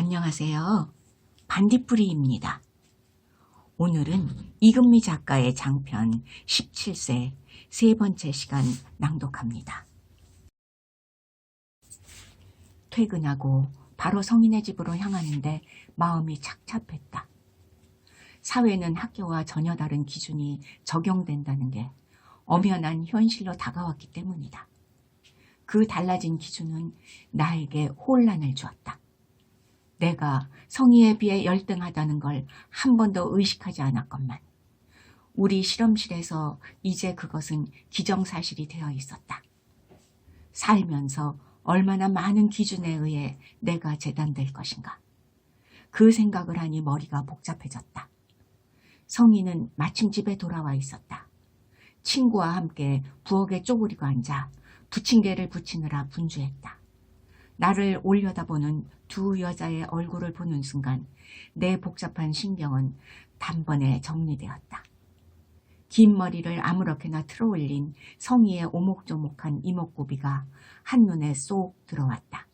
안녕하세요. 반딧불이입니다. 오늘은 이금미 작가의 장편 17세 세 번째 시간 낭독합니다. 퇴근하고 바로 성인의 집으로 향하는데 마음이 착잡했다. 사회는 학교와 전혀 다른 기준이 적용된다는 게 엄연한 현실로 다가왔기 때문이다. 그 달라진 기준은 나에게 혼란을 주었다. 내가 성희에 비해 열등하다는 걸 한 번도 의식하지 않았건만 우리 실험실에서 이제 그것은 기정사실이 되어 있었다. 살면서 얼마나 많은 기준에 의해 내가 재단될 것인가. 그 생각을 하니 머리가 복잡해졌다. 성희는 마침 집에 돌아와 있었다. 친구와 함께 부엌에 쪼그리고 앉아 부침개를 부치느라 분주했다. 나를 올려다보는 두 여자의 얼굴을 보는 순간 내 복잡한 신경은 단번에 정리되었다. 긴 머리를 아무렇게나 틀어올린 성희의 오목조목한 이목구비가 한눈에 쏙 들어왔다.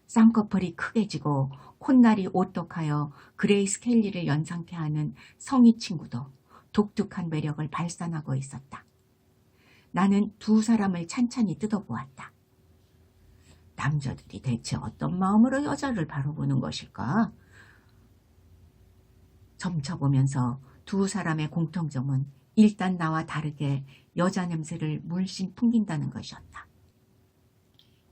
쌍꺼풀이 크게 지고 콧날이 오똑하여 그레이스 켈리를 연상케 하는 성희 친구도 독특한 매력을 발산하고 있었다. 나는 두 사람을 찬찬히 뜯어보았다. 남자들이 대체 어떤 마음으로 여자를 바라보는 것일까? 점쳐보면서 두 사람의 공통점은 일단 나와 다르게 여자 냄새를 물씬 풍긴다는 것이었다.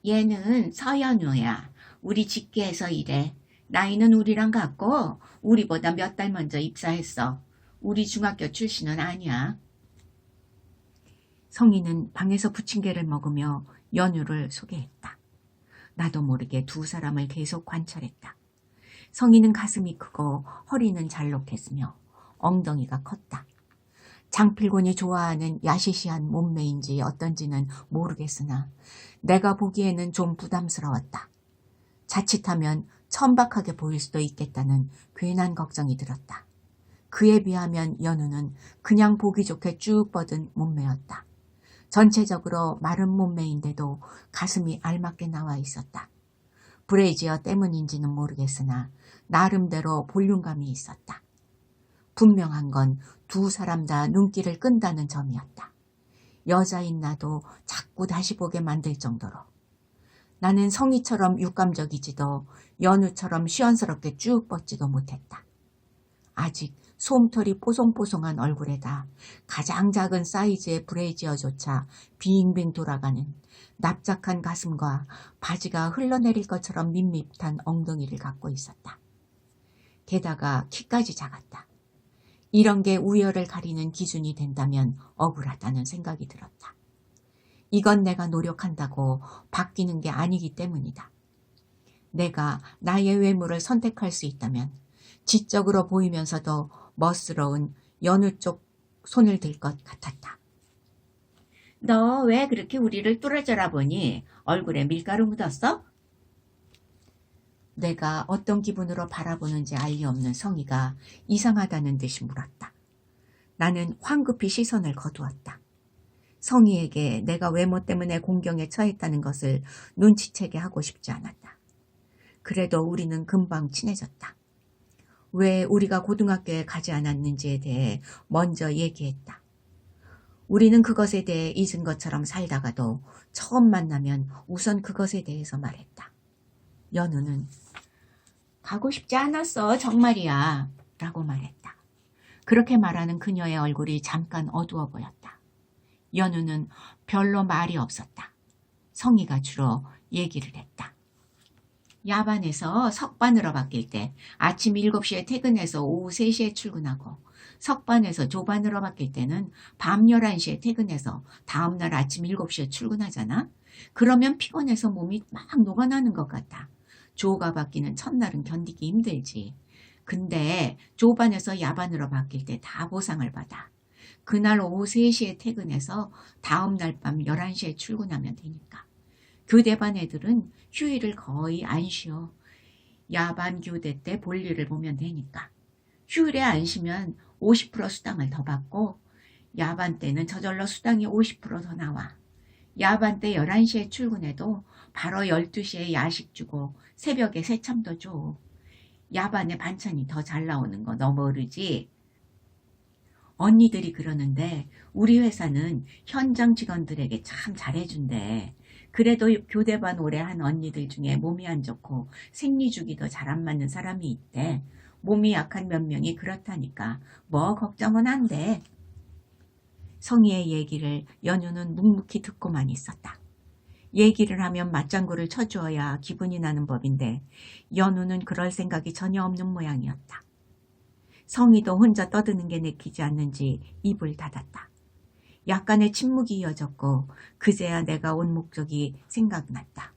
얘는 서연우야. 우리 직계에서 일해. 나이는 우리랑 같고 우리보다 몇 달 먼저 입사했어. 우리 중학교 출신은 아니야. 성희는 방에서 부침개를 먹으며 연우를 소개했다. 나도 모르게 두 사람을 계속 관찰했다. 성희는 가슴이 크고 허리는 잘록했으며 엉덩이가 컸다. 장필곤이 좋아하는 야시시한 몸매인지 어떤지는 모르겠으나 내가 보기에는 좀 부담스러웠다. 자칫하면 천박하게 보일 수도 있겠다는 괜한 걱정이 들었다. 그에 비하면 연우는 그냥 보기 좋게 쭉 뻗은 몸매였다. 전체적으로 마른 몸매인데도 가슴이 알맞게 나와 있었다. 브레이지어 때문인지는 모르겠으나 나름대로 볼륨감이 있었다. 분명한 건 두 사람 다 눈길을 끈다는 점이었다. 여자인 나도 자꾸 다시 보게 만들 정도로. 나는 성희처럼 육감적이지도 연우처럼 시원스럽게 쭉 뻗지도 못했다. 아직 솜털이 뽀송뽀송한 얼굴에다 가장 작은 사이즈의 브레이지어조차 빙빙 돌아가는 납작한 가슴과 바지가 흘러내릴 것처럼 밋밋한 엉덩이를 갖고 있었다. 게다가 키까지 작았다. 이런 게 우열을 가리는 기준이 된다면 억울하다는 생각이 들었다. 이건 내가 노력한다고 바뀌는 게 아니기 때문이다. 내가 나의 외모를 선택할 수 있다면 지적으로 보이면서도 멋스러운 연우 쪽 손을 들 것 같았다. 너 왜 그렇게 우리를 뚫어져라 보니? 얼굴에 밀가루 묻었어? 내가 어떤 기분으로 바라보는지 알 리 없는 성희가 이상하다는 듯이 물었다. 나는 황급히 시선을 거두었다. 성희에게 내가 외모 때문에 공경에 처했다는 것을 눈치채게 하고 싶지 않았다. 그래도 우리는 금방 친해졌다. 왜 우리가 고등학교에 가지 않았는지에 대해 먼저 얘기했다. 우리는 그것에 대해 잊은 것처럼 살다가도 처음 만나면 우선 그것에 대해서 말했다. 연우는 가고 싶지 않았어, 정말이야 라고 말했다. 그렇게 말하는 그녀의 얼굴이 잠깐 어두워 보였다. 연우는 별로 말이 없었다. 성희가 주로 얘기를 했다. 야반에서 석반으로 바뀔 때 아침 7시에 퇴근해서 오후 3시에 출근하고 석반에서 조반으로 바뀔 때는 밤 11시에 퇴근해서 다음날 아침 7시에 출근하잖아. 그러면 피곤해서 몸이 막 녹아나는 것 같아. 조가 바뀌는 첫날은 견디기 힘들지. 근데 조반에서 야반으로 바뀔 때 다 보상을 받아. 그날 오후 3시에 퇴근해서 다음날 밤 11시에 출근하면 되니까. 교대반 애들은 휴일을 거의 안 쉬어. 야반 교대 때 볼일을 보면 되니까. 휴일에 안 쉬면 50% 수당을 더 받고 야반 때는 저절로 수당이 50% 더 나와. 야반 때 11시에 출근해도 바로 12시에 야식 주고 새벽에 새참도 줘. 야반에 반찬이 더 잘 나오는 거 너 모르지? 언니들이 그러는데 우리 회사는 현장 직원들에게 참 잘해준대. 그래도 교대반 오래 한 언니들 중에 몸이 안 좋고 생리주기도 잘 안 맞는 사람이 있대. 몸이 약한 몇 명이 그렇다니까 뭐 걱정은 안 돼. 성희의 얘기를 연우는 묵묵히 듣고만 있었다. 얘기를 하면 맞장구를 쳐주어야 기분이 나는 법인데 연우는 그럴 생각이 전혀 없는 모양이었다. 성희도 혼자 떠드는 게 내키지 않는지 입을 닫았다. 약간의 침묵이 이어졌고 그제야 내가 온 목적이 생각났다.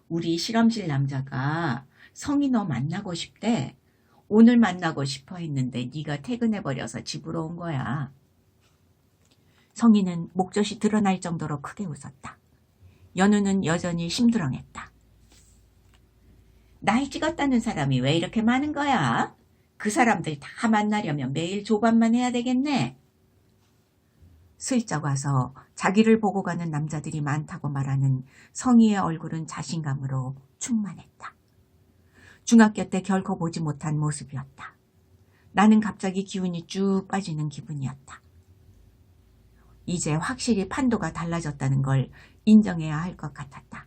우리 실험실 남자가 성희 너 만나고 싶대. 오늘 만나고 싶어 했는데 네가 퇴근해버려서 집으로 온 거야. 성희는 목젖이 드러날 정도로 크게 웃었다. 연우는 여전히 심드렁했다. 나이 찍었다는 사람이 왜 이렇게 많은 거야? 그 사람들 다 만나려면 매일 조반만 해야 되겠네. 슬쩍 와서 자기를 보고 가는 남자들이 많다고 말하는 성희의 얼굴은 자신감으로 충만했다. 중학교 때 결코 보지 못한 모습이었다. 나는 갑자기 기운이 쭉 빠지는 기분이었다. 이제 확실히 판도가 달라졌다는 걸 인정해야 할 것 같았다.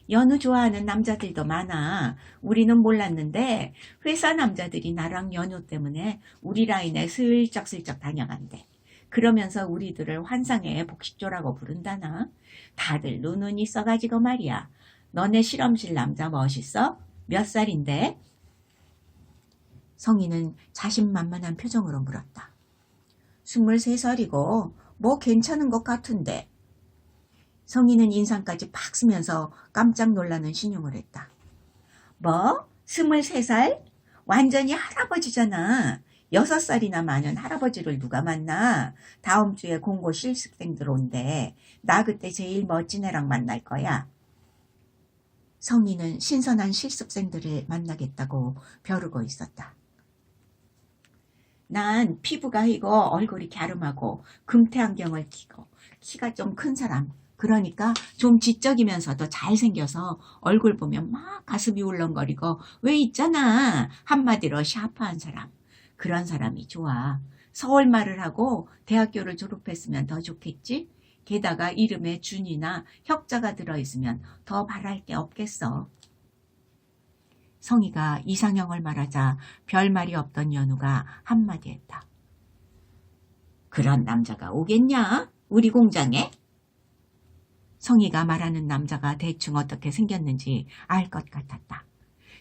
연우 좋아하는 남자들도 많아. 우리는 몰랐는데 회사 남자들이 나랑 연우 때문에 우리 라인에 슬쩍슬쩍 다녀간대. 그러면서 우리들을 환상의 복식조라고 부른다나. 다들 눈은 있어가지고 말이야. 너네 실험실 남자 멋있어? 몇 살인데? 성희는 자신만만한 표정으로 물었다. 23살이고 뭐 괜찮은 것 같은데. 성희는 인상까지 팍 쓰면서 깜짝 놀라는 신용을 했다. 뭐? 23살? 완전히 할아버지잖아. 6살이나 많은 할아버지를 누가 만나? 다음 주에 공고 실습생들 온대. 나 그때 제일 멋진 애랑 만날 거야. 성희는 신선한 실습생들을 만나겠다고 벼르고 있었다. 난 피부가 희고 얼굴이 갸름하고 금태 안경을 끼고 키가 좀 큰 사람. 그러니까 좀 지적이면서도 잘생겨서 얼굴 보면 막 가슴이 울렁거리고 왜 있잖아. 한마디로 샤프한 사람. 그런 사람이 좋아. 서울말을 하고 대학교를 졸업했으면 더 좋겠지? 게다가 이름에 준이나 혁자가 들어있으면 더 바랄 게 없겠어. 성희가 이상형을 말하자 별말이 없던 연우가 한마디 했다. 그런 남자가 오겠냐? 우리 공장에? 성희가 말하는 남자가 대충 어떻게 생겼는지 알 것 같았다.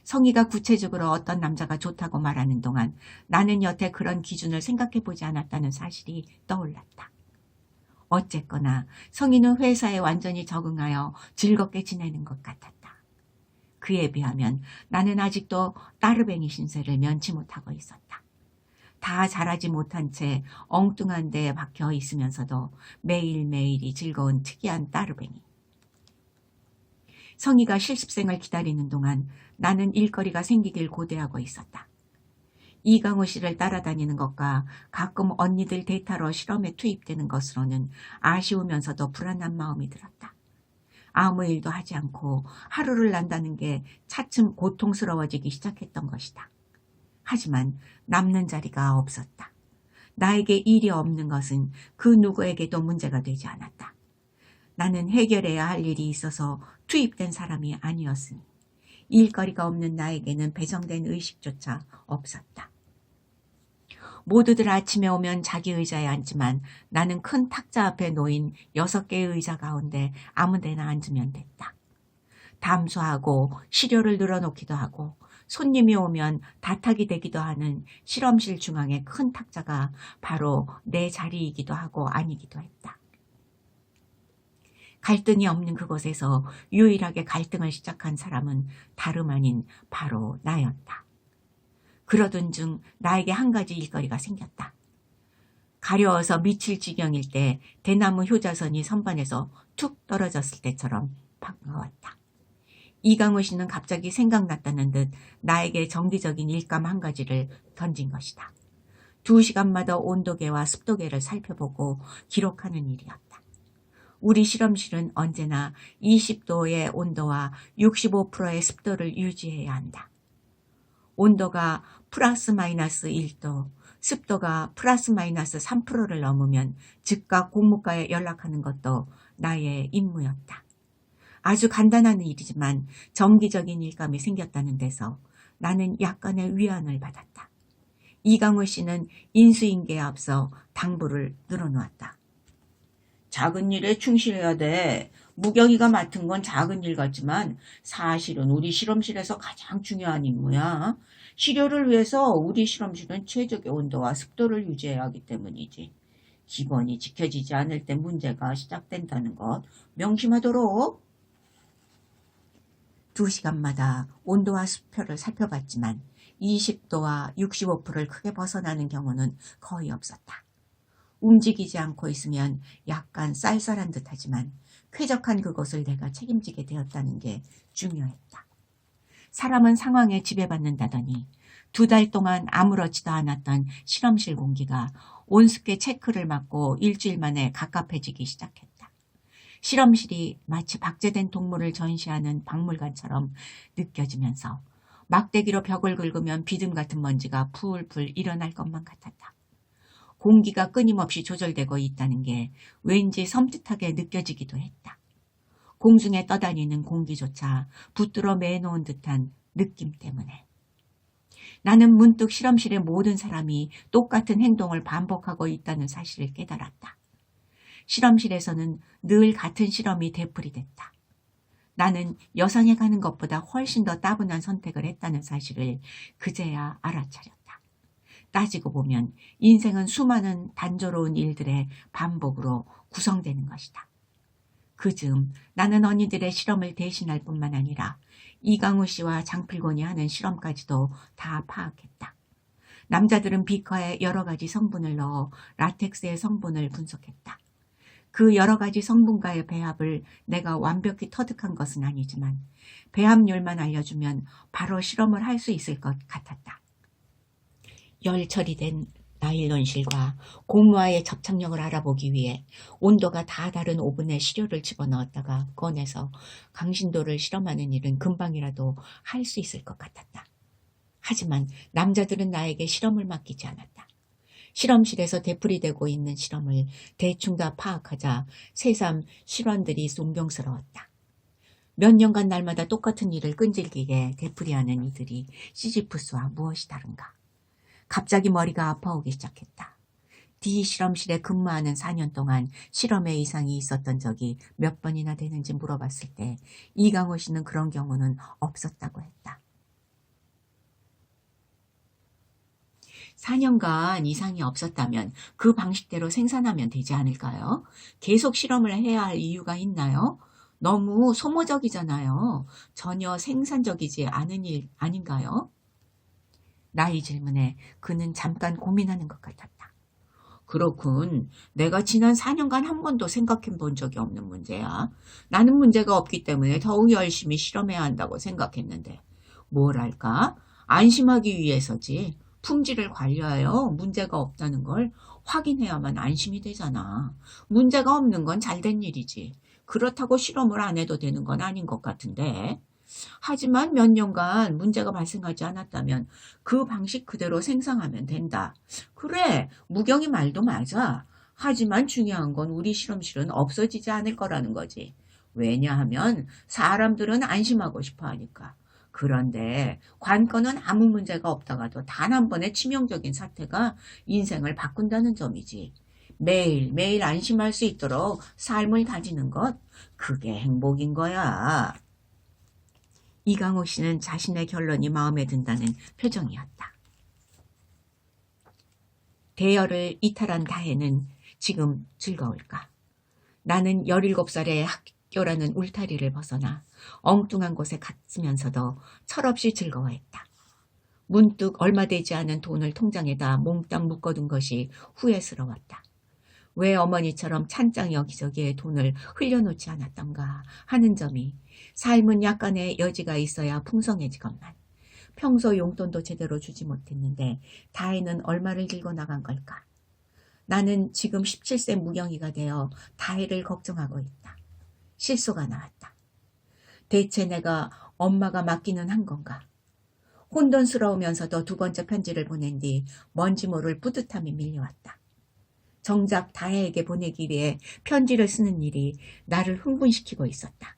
성희가 구체적으로 어떤 남자가 좋다고 말하는 동안 나는 여태 그런 기준을 생각해보지 않았다는 사실이 떠올랐다. 어쨌거나 성희는 회사에 완전히 적응하여 즐겁게 지내는 것 같았다. 그에 비하면 나는 아직도 따르뱅이 신세를 면치 못하고 있었다. 다 자라지 못한 채 엉뚱한 데에 박혀 있으면서도 매일매일이 즐거운 특이한 따르뱅이. 성희가 실습생을 기다리는 동안 나는 일거리가 생기길 고대하고 있었다. 이강우 씨를 따라다니는 것과 가끔 언니들 데이터로 실험에 투입되는 것으로는 아쉬우면서도 불안한 마음이 들었다. 아무 일도 하지 않고 하루를 난다는 게 차츰 고통스러워지기 시작했던 것이다. 하지만 남는 자리가 없었다. 나에게 일이 없는 것은 그 누구에게도 문제가 되지 않았다. 나는 해결해야 할 일이 있어서 투입된 사람이 아니었으니 일거리가 없는 나에게는 배정된 의식조차 없었다. 모두들 아침에 오면 자기 의자에 앉지만 나는 큰 탁자 앞에 놓인 6개의 의자 가운데 아무 데나 앉으면 됐다. 담수하고 시료를 늘어놓기도 하고 손님이 오면 다탁이 되기도 하는 실험실 중앙의 큰 탁자가 바로 내 자리이기도 하고 아니기도 했다. 갈등이 없는 그곳에서 유일하게 갈등을 시작한 사람은 다름 아닌 바로 나였다. 그러던 중 나에게 한 가지 일거리가 생겼다. 가려워서 미칠 지경일 때 대나무 효자선이 선반에서 툭 떨어졌을 때처럼 반가웠다. 이강우 씨는 갑자기 생각났다는 듯 나에게 정기적인 일감 한 가지를 던진 것이다. 2시간마다 온도계와 습도계를 살펴보고 기록하는 일이었다. 우리 실험실은 언제나 20도의 온도와 65%의 습도를 유지해야 한다. 온도가 플러스 마이너스 1도, 습도가 플러스 마이너스 3%를 넘으면 즉각 공무과에 연락하는 것도 나의 임무였다. 아주 간단한 일이지만 정기적인 일감이 생겼다는 데서 나는 약간의 위안을 받았다. 이강우 씨는 인수인계에 앞서 당부를 늘어놓았다. 작은 일에 충실해야 돼. 무경이가 맡은 건 작은 일 같지만 사실은 우리 실험실에서 가장 중요한 임무야. 시료를 위해서 우리 실험실은 최적의 온도와 습도를 유지해야 하기 때문이지. 기본이 지켜지지 않을 때 문제가 시작된다는 것 명심하도록. 2시간마다 온도와 습도를 살펴봤지만 20도와 65%를 크게 벗어나는 경우는 거의 없었다. 움직이지 않고 있으면 약간 쌀쌀한 듯하지만 쾌적한 그곳을 내가 책임지게 되었다는 게 중요했다. 사람은 상황에 지배받는다더니 2달 동안 아무렇지도 않았던 실험실 공기가 온습계 체크를 맡고 일주일 만에 갑갑해지기 시작했다. 실험실이 마치 박제된 동물을 전시하는 박물관처럼 느껴지면서 막대기로 벽을 긁으면 비듬 같은 먼지가 풀풀 일어날 것만 같았다. 공기가 끊임없이 조절되고 있다는 게 왠지 섬뜩하게 느껴지기도 했다. 공중에 떠다니는 공기조차 붙들어 매놓은 듯한 느낌 때문에. 나는 문득 실험실의 모든 사람이 똑같은 행동을 반복하고 있다는 사실을 깨달았다. 실험실에서는 늘 같은 실험이 되풀이됐다. 나는 여상에 가는 것보다 훨씬 더 따분한 선택을 했다는 사실을 그제야 알아차렸다. 따지고 보면 인생은 수많은 단조로운 일들의 반복으로 구성되는 것이다. 그즈음 나는 언니들의 실험을 대신할 뿐만 아니라 이강우 씨와 장필곤이 하는 실험까지도 다 파악했다. 남자들은 비커에 여러 가지 성분을 넣어 라텍스의 성분을 분석했다. 그 여러 가지 성분과의 배합을 내가 완벽히 터득한 것은 아니지만 배합률만 알려주면 바로 실험을 할 수 있을 것 같았다. 열 처리된 나일론실과 고무와의 접착력을 알아보기 위해 온도가 다 다른 오븐에 시료를 집어넣었다가 꺼내서 강신도를 실험하는 일은 금방이라도 할 수 있을 것 같았다. 하지만 남자들은 나에게 실험을 맡기지 않았다. 실험실에서 되풀이되고 있는 실험을 대충 다 파악하자 새삼 실원들이 존경스러웠다. 몇 년간 날마다 똑같은 일을 끈질기게 되풀이하는 이들이 시지프스와 무엇이 다른가. 갑자기 머리가 아파오기 시작했다. D 실험실에 근무하는 4년 동안 실험에 이상이 있었던 적이 몇 번이나 되는지 물어봤을 때 이강호 씨는 그런 경우는 없었다고 했다. 4년간 이상이 없었다면 그 방식대로 생산하면 되지 않을까요? 계속 실험을 해야 할 이유가 있나요? 너무 소모적이잖아요. 전혀 생산적이지 않은 일 아닌가요? 나의 질문에 그는 잠깐 고민하는 것 같았다. 그렇군. 내가 지난 4년간 한 번도 생각해 본 적이 없는 문제야. 나는 문제가 없기 때문에 더욱 열심히 실험해야 한다고 생각했는데 뭐랄까? 안심하기 위해서지. 품질을 관리하여 문제가 없다는 걸 확인해야만 안심이 되잖아. 문제가 없는 건 잘된 일이지. 그렇다고 실험을 안 해도 되는 건 아닌 것 같은데. 하지만 몇 년간 문제가 발생하지 않았다면 그 방식 그대로 생산하면 된다. 그래, 무경이 말도 맞아. 하지만 중요한 건 우리 실험실은 없어지지 않을 거라는 거지. 왜냐하면 사람들은 안심하고 싶어 하니까. 그런데 관건은 아무 문제가 없다가도 단 한 번의 치명적인 사태가 인생을 바꾼다는 점이지. 매일매일 안심할 수 있도록 삶을 다지는 것, 그게 행복인 거야. 이강호 씨는 자신의 결론이 마음에 든다는 표정이었다. 대열을 이탈한 다혜는 지금 즐거울까? 나는 17살에 학교라는 울타리를 벗어나 엉뚱한 곳에 갔으면서도 철없이 즐거워했다. 문득 얼마 되지 않은 돈을 통장에다 몽땅 묶어둔 것이 후회스러웠다. 왜 어머니처럼 찬장 여기저기에 돈을 흘려놓지 않았던가 하는 점이 삶은 약간의 여지가 있어야 풍성해지건만 평소 용돈도 제대로 주지 못했는데 다혜는 얼마를 들고 나간 걸까? 나는 지금 17세 무경이가 되어 다혜를 걱정하고 있다. 실소가 나왔다. 대체 내가 엄마가 맡기는 한 건가? 혼돈스러우면서도 두 번째 편지를 보낸 뒤 뭔지 모를 뿌듯함이 밀려왔다. 정작 다혜에게 보내기 위해 편지를 쓰는 일이 나를 흥분시키고 있었다.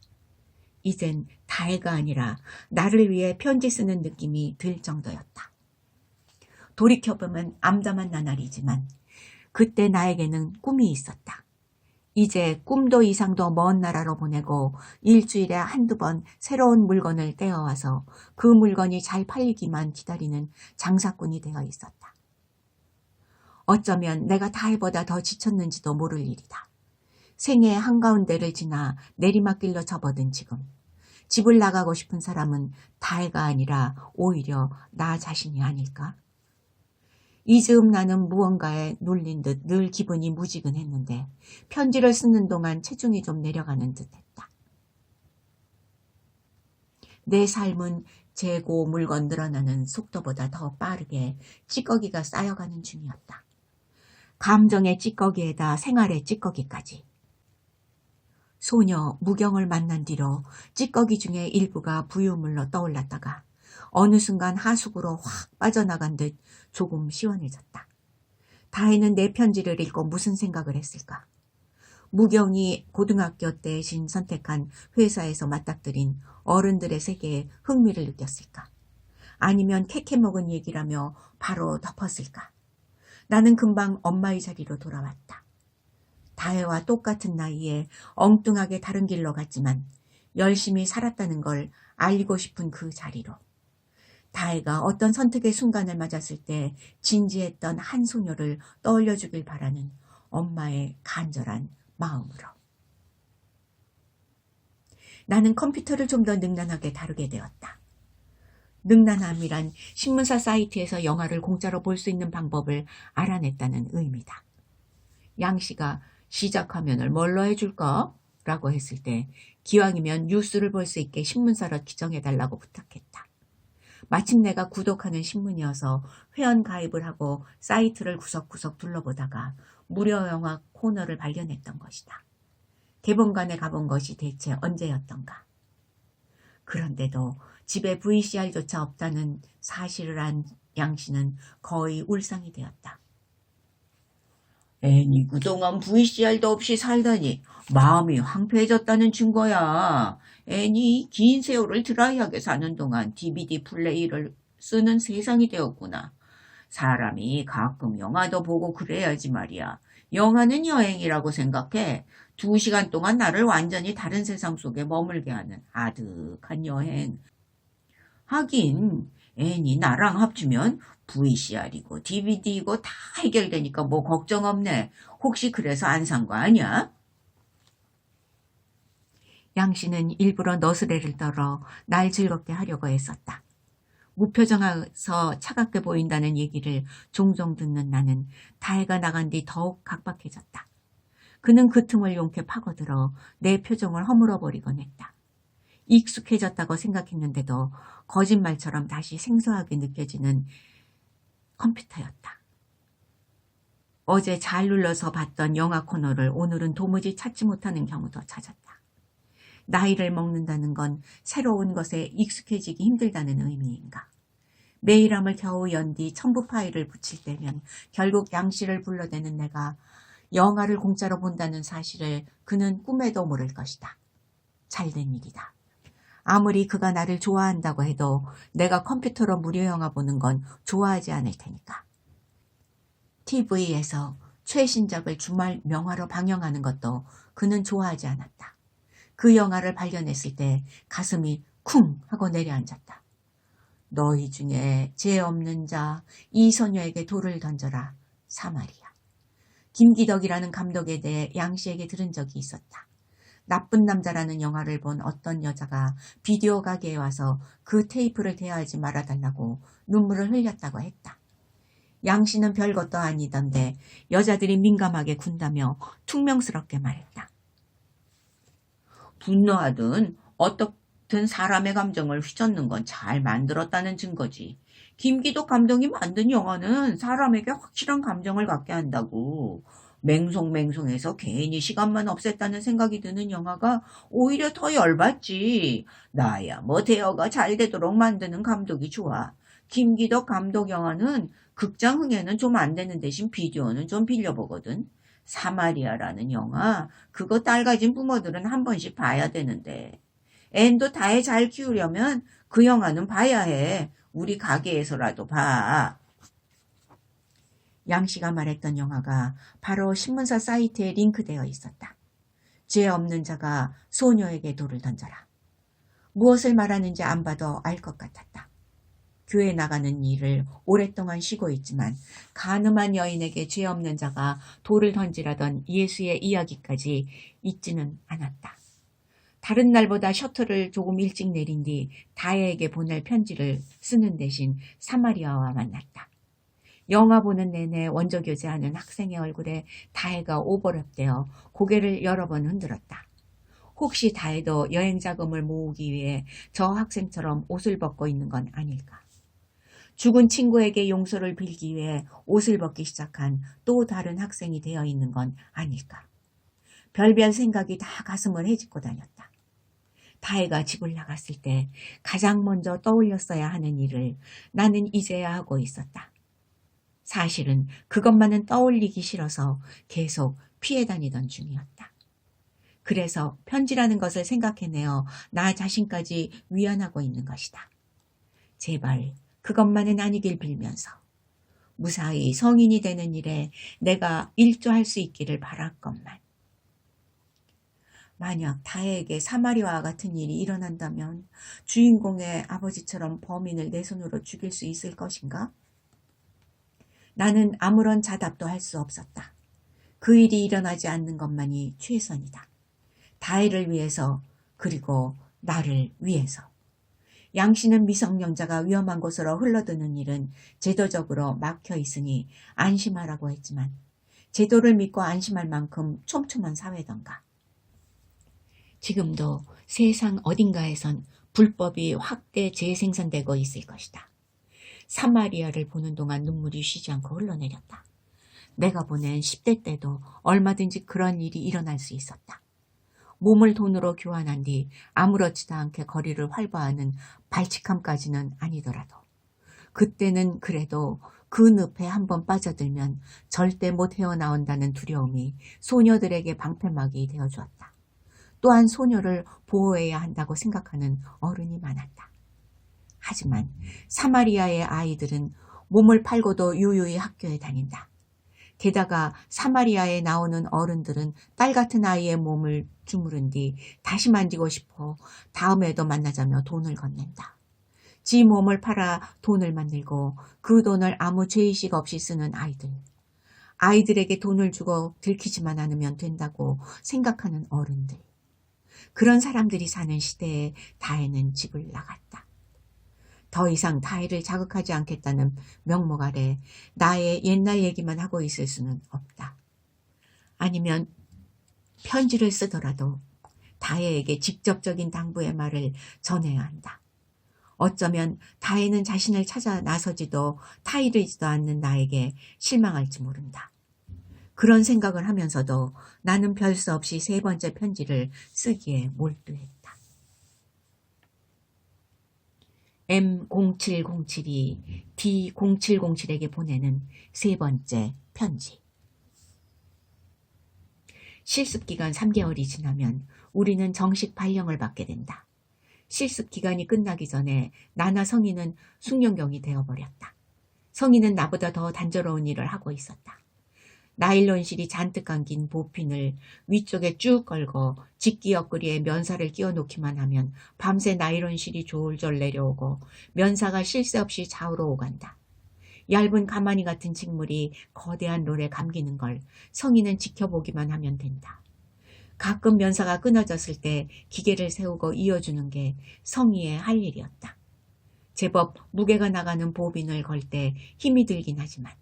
이젠 다혜가 아니라 나를 위해 편지 쓰는 느낌이 들 정도였다. 돌이켜보면 암담한 나날이지만 그때 나에게는 꿈이 있었다. 이제 꿈도 이상도 먼 나라로 보내고 일주일에 한두 번 새로운 물건을 떼어와서 그 물건이 잘 팔리기만 기다리는 장사꾼이 되어 있었다. 어쩌면 내가 다혜보다 더 지쳤는지도 모를 일이다. 생애의 한가운데를 지나 내리막길로 접어든 지금 집을 나가고 싶은 사람은 다혜가 아니라 오히려 나 자신이 아닐까? 이 즈음 나는 무언가에 눌린 듯 늘 기분이 무지근했는데 편지를 쓰는 동안 체중이 좀 내려가는 듯했다. 내 삶은 재고 물건 늘어나는 속도보다 더 빠르게 찌꺼기가 쌓여가는 중이었다. 감정의 찌꺼기에다 생활의 찌꺼기까지. 소녀 무경을 만난 뒤로 찌꺼기 중에 일부가 부유물로 떠올랐다가 어느 순간 하수구로 확 빠져나간 듯 조금 시원해졌다. 다혜는 내 편지를 읽고 무슨 생각을 했을까? 무경이 고등학교 때신 선택한 회사에서 맞닥뜨린 어른들의 세계에 흥미를 느꼈을까? 아니면 캐캐먹은 얘기라며 바로 덮었을까? 나는 금방 엄마의 자리로 돌아왔다. 다혜와 똑같은 나이에 엉뚱하게 다른 길로 갔지만 열심히 살았다는 걸 알리고 싶은 그 자리로. 다혜가 어떤 선택의 순간을 맞았을 때 진지했던 한 소녀를 떠올려주길 바라는 엄마의 간절한 마음으로. 나는 컴퓨터를 좀 더 능란하게 다루게 되었다. 능란함이란 신문사 사이트에서 영화를 공짜로 볼 수 있는 방법을 알아냈다는 의미다. 양 씨가 시작 화면을 뭘로 해줄까? 라고 했을 때 기왕이면 뉴스를 볼 수 있게 신문사로 기정해달라고 부탁했다. 마침 내가 구독하는 신문이어서 회원 가입을 하고 사이트를 구석구석 둘러보다가 무료 영화 코너를 발견했던 것이다. 개봉관에 가본 것이 대체 언제였던가. 그런데도 집에 VCR조차 없다는 사실을 안 양 씨는 거의 울상이 되었다. 애니 그동안 VCR도 없이 살다니 마음이 황폐해졌다는 증거야. 애니 긴 세월을 드라이하게 사는 동안 DVD 플레이를 쓰는 세상이 되었구나. 사람이 가끔 영화도 보고 그래야지 말이야. 영화는 여행이라고 생각해. 2시간 동안 나를 완전히 다른 세상 속에 머물게 하는 아득한 여행. 하긴 애니 나랑 합치면 VCR이고 DVD이고 다 해결되니까 뭐 걱정 없네. 혹시 그래서 안 산 거 아니야? 양 씨는 일부러 너스레를 떨어 날 즐겁게 하려고 애썼다. 무표정해서 차갑게 보인다는 얘기를 종종 듣는 나는 다혜가 나간 뒤 더욱 각박해졌다. 그는 그 틈을 용케 파고들어 내 표정을 허물어버리곤 했다. 익숙해졌다고 생각했는데도 거짓말처럼 다시 생소하게 느껴지는 컴퓨터였다. 어제 잘 눌러서 봤던 영화 코너를 오늘은 도무지 찾지 못하는 경우도 찾았다. 나이를 먹는다는 건 새로운 것에 익숙해지기 힘들다는 의미인가. 메일함을 겨우 연 뒤 첨부 파일을 붙일 때면 결국 양 씨를 불러대는 내가 영화를 공짜로 본다는 사실을 그는 꿈에도 모를 것이다. 잘된 일이다. 아무리 그가 나를 좋아한다고 해도 내가 컴퓨터로 무료 영화 보는 건 좋아하지 않을 테니까. TV에서 최신작을 주말 명화로 방영하는 것도 그는 좋아하지 않았다. 그 영화를 발견했을 때 가슴이 쿵 하고 내려앉았다. 너희 중에 죄 없는 자 이 소녀에게 돌을 던져라 사마리아. 김기덕이라는 감독에 대해 양 씨에게 들은 적이 있었다. 나쁜 남자라는 영화를 본 어떤 여자가 비디오 가게에 와서 그 테이프를 대여하지 말아달라고 눈물을 흘렸다고 했다. 양 씨는 별것도 아니던데 여자들이 민감하게 군다며 퉁명스럽게 말했다. 분노하든 같은 사람의 감정을 휘젓는 건 잘 만들었다는 증거지. 김기덕 감독이 만든 영화는 사람에게 확실한 감정을 갖게 한다고. 맹송맹송해서 괜히 시간만 없앴다는 생각이 드는 영화가 오히려 더 열받지. 나야 뭐 대여가 잘 되도록 만드는 감독이 좋아. 김기덕 감독 영화는 극장 흥행은 좀 안 되는 대신 비디오는 좀 빌려보거든. 사마리아라는 영화, 그거 딸 가진 부모들은 한 번씩 봐야 되는데. 앤도 다해 잘 키우려면 그 영화는 봐야 해. 우리 가게에서라도 봐. 양 씨가 말했던 영화가 바로 신문사 사이트에 링크되어 있었다. 죄 없는 자가 소녀에게 돌을 던져라. 무엇을 말하는지 안 봐도 알 것 같았다. 교회 나가는 일을 오랫동안 쉬고 있지만 가늠한 여인에게 죄 없는 자가 돌을 던지라던 예수의 이야기까지 잊지는 않았다. 다른 날보다 셔틀을 조금 일찍 내린 뒤 다혜에게 보낼 편지를 쓰는 대신 사마리아와 만났다. 영화 보는 내내 원저 교제하는 학생의 얼굴에 다혜가 오버랩되어 고개를 여러 번 흔들었다. 혹시 다혜도 여행 자금을 모으기 위해 저 학생처럼 옷을 벗고 있는 건 아닐까? 죽은 친구에게 용서를 빌기 위해 옷을 벗기 시작한 또 다른 학생이 되어 있는 건 아닐까? 별별 생각이 다 가슴을 헤집고 다녔다. 다혜가 집을 나갔을 때 가장 먼저 떠올렸어야 하는 일을 나는 이제야 하고 있었다. 사실은 그것만은 떠올리기 싫어서 계속 피해 다니던 중이었다. 그래서 편지라는 것을 생각해내어 나 자신까지 위안하고 있는 것이다. 제발 그것만은 아니길 빌면서 무사히 성인이 되는 일에 내가 일조할 수 있기를 바랄것만. 만약 다혜에게 사마리아와 같은 일이 일어난다면 주인공의 아버지처럼 범인을 내 손으로 죽일 수 있을 것인가? 나는 아무런 자답도 할 수 없었다. 그 일이 일어나지 않는 것만이 최선이다. 다혜를 위해서, 그리고 나를 위해서. 양 씨는 미성년자가 위험한 곳으로 흘러드는 일은 제도적으로 막혀 있으니 안심하라고 했지만 제도를 믿고 안심할 만큼 촘촘한 사회던가. 지금도 세상 어딘가에선 불법이 확대 재생산되고 있을 것이다. 사마리아를 보는 동안 눈물이 쉬지 않고 흘러내렸다. 내가 보낸 10대 때도 얼마든지 그런 일이 일어날 수 있었다. 몸을 돈으로 교환한 뒤 아무렇지도 않게 거리를 활보하는 발칙함까지는 아니더라도 그때는 그래도 그 늪에 한번 빠져들면 절대 못 헤어나온다는 두려움이 소녀들에게 방패막이 되어주었다. 또한 소녀를 보호해야 한다고 생각하는 어른이 많았다. 하지만 사마리아의 아이들은 몸을 팔고도 유유히 학교에 다닌다. 게다가 사마리아에 나오는 어른들은 딸 같은 아이의 몸을 주무른 뒤 다시 만지고 싶어 다음에도 만나자며 돈을 건넨다. 지 몸을 팔아 돈을 만들고 그 돈을 아무 죄의식 없이 쓰는 아이들. 아이들에게 돈을 주고 들키지만 않으면 된다고 생각하는 어른들. 그런 사람들이 사는 시대에 다혜는 집을 나갔다. 더 이상 다혜를 자극하지 않겠다는 명목 아래 나의 옛날 얘기만 하고 있을 수는 없다. 아니면 편지를 쓰더라도 다혜에게 직접적인 당부의 말을 전해야 한다. 어쩌면 다혜는 자신을 찾아 나서지도 타이르지도 않는 나에게 실망할지 모른다. 그런 생각을 하면서도 나는 별 수 없이 3번째 편지를 쓰기에 몰두했다. M0707이 D0707에게 보내는 3번째 편지. 실습기간 3개월이 지나면 우리는 정식 발령을 받게 된다. 실습기간이 끝나기 전에 나나 성인은 숙련경이 되어버렸다. 성인은 나보다 더 단조로운 일을 하고 있었다. 나일론실이 잔뜩 감긴 보핀을 위쪽에 쭉 걸고 직기 옆구리에 면사를 끼워 놓기만 하면 밤새 나일론실이 졸졸 내려오고 면사가 쉴 새 없이 좌우로 오간다. 얇은 가마니 같은 직물이 거대한 롤에 감기는 걸 성인은 지켜보기만 하면 된다. 가끔 면사가 끊어졌을 때 기계를 세우고 이어주는 게 성의의 할 일이었다. 제법 무게가 나가는 보빈을 걸 때 힘이 들긴 하지만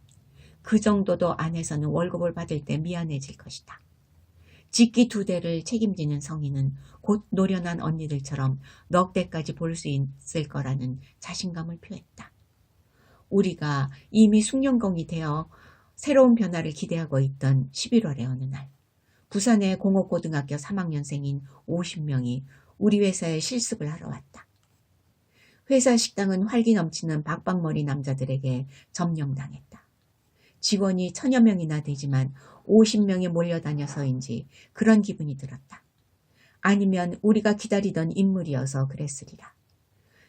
그 정도도 안 해서는 월급을 받을 때 미안해질 것이다. 직기 2대를 책임지는 성희는 곧 노련한 언니들처럼 넉 대까지 볼 수 있을 거라는 자신감을 표했다. 우리가 이미 숙련공이 되어 새로운 변화를 기대하고 있던 11월의 어느 날, 부산의 공업고등학교 3학년생인 50명이 우리 회사에 실습을 하러 왔다. 회사 식당은 활기 넘치는 박박머리 남자들에게 점령당했다. 직원이 1000여 명이나 되지만 50명이 몰려다녀서인지 그런 기분이 들었다. 아니면 우리가 기다리던 인물이어서 그랬으리라.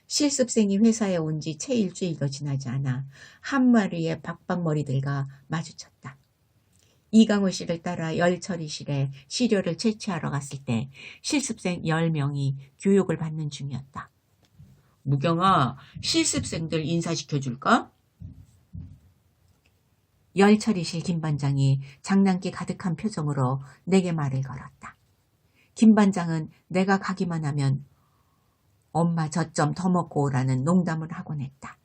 실습생이 회사에 온 지 채 일주일도 지나지 않아 한 마리의 박박머리들과 마주쳤다. 이강우 씨를 따라 열처리실에 시료를 채취하러 갔을 때 실습생 10명이 교육을 받는 중이었다. 무경아, 실습생들 인사시켜줄까? 열처리실 김반장이 장난기 가득한 표정으로 내게 말을 걸었다. 김반장은 내가 가기만 하면 엄마 저 좀 더 먹고 오라는 농담을 하곤 했다.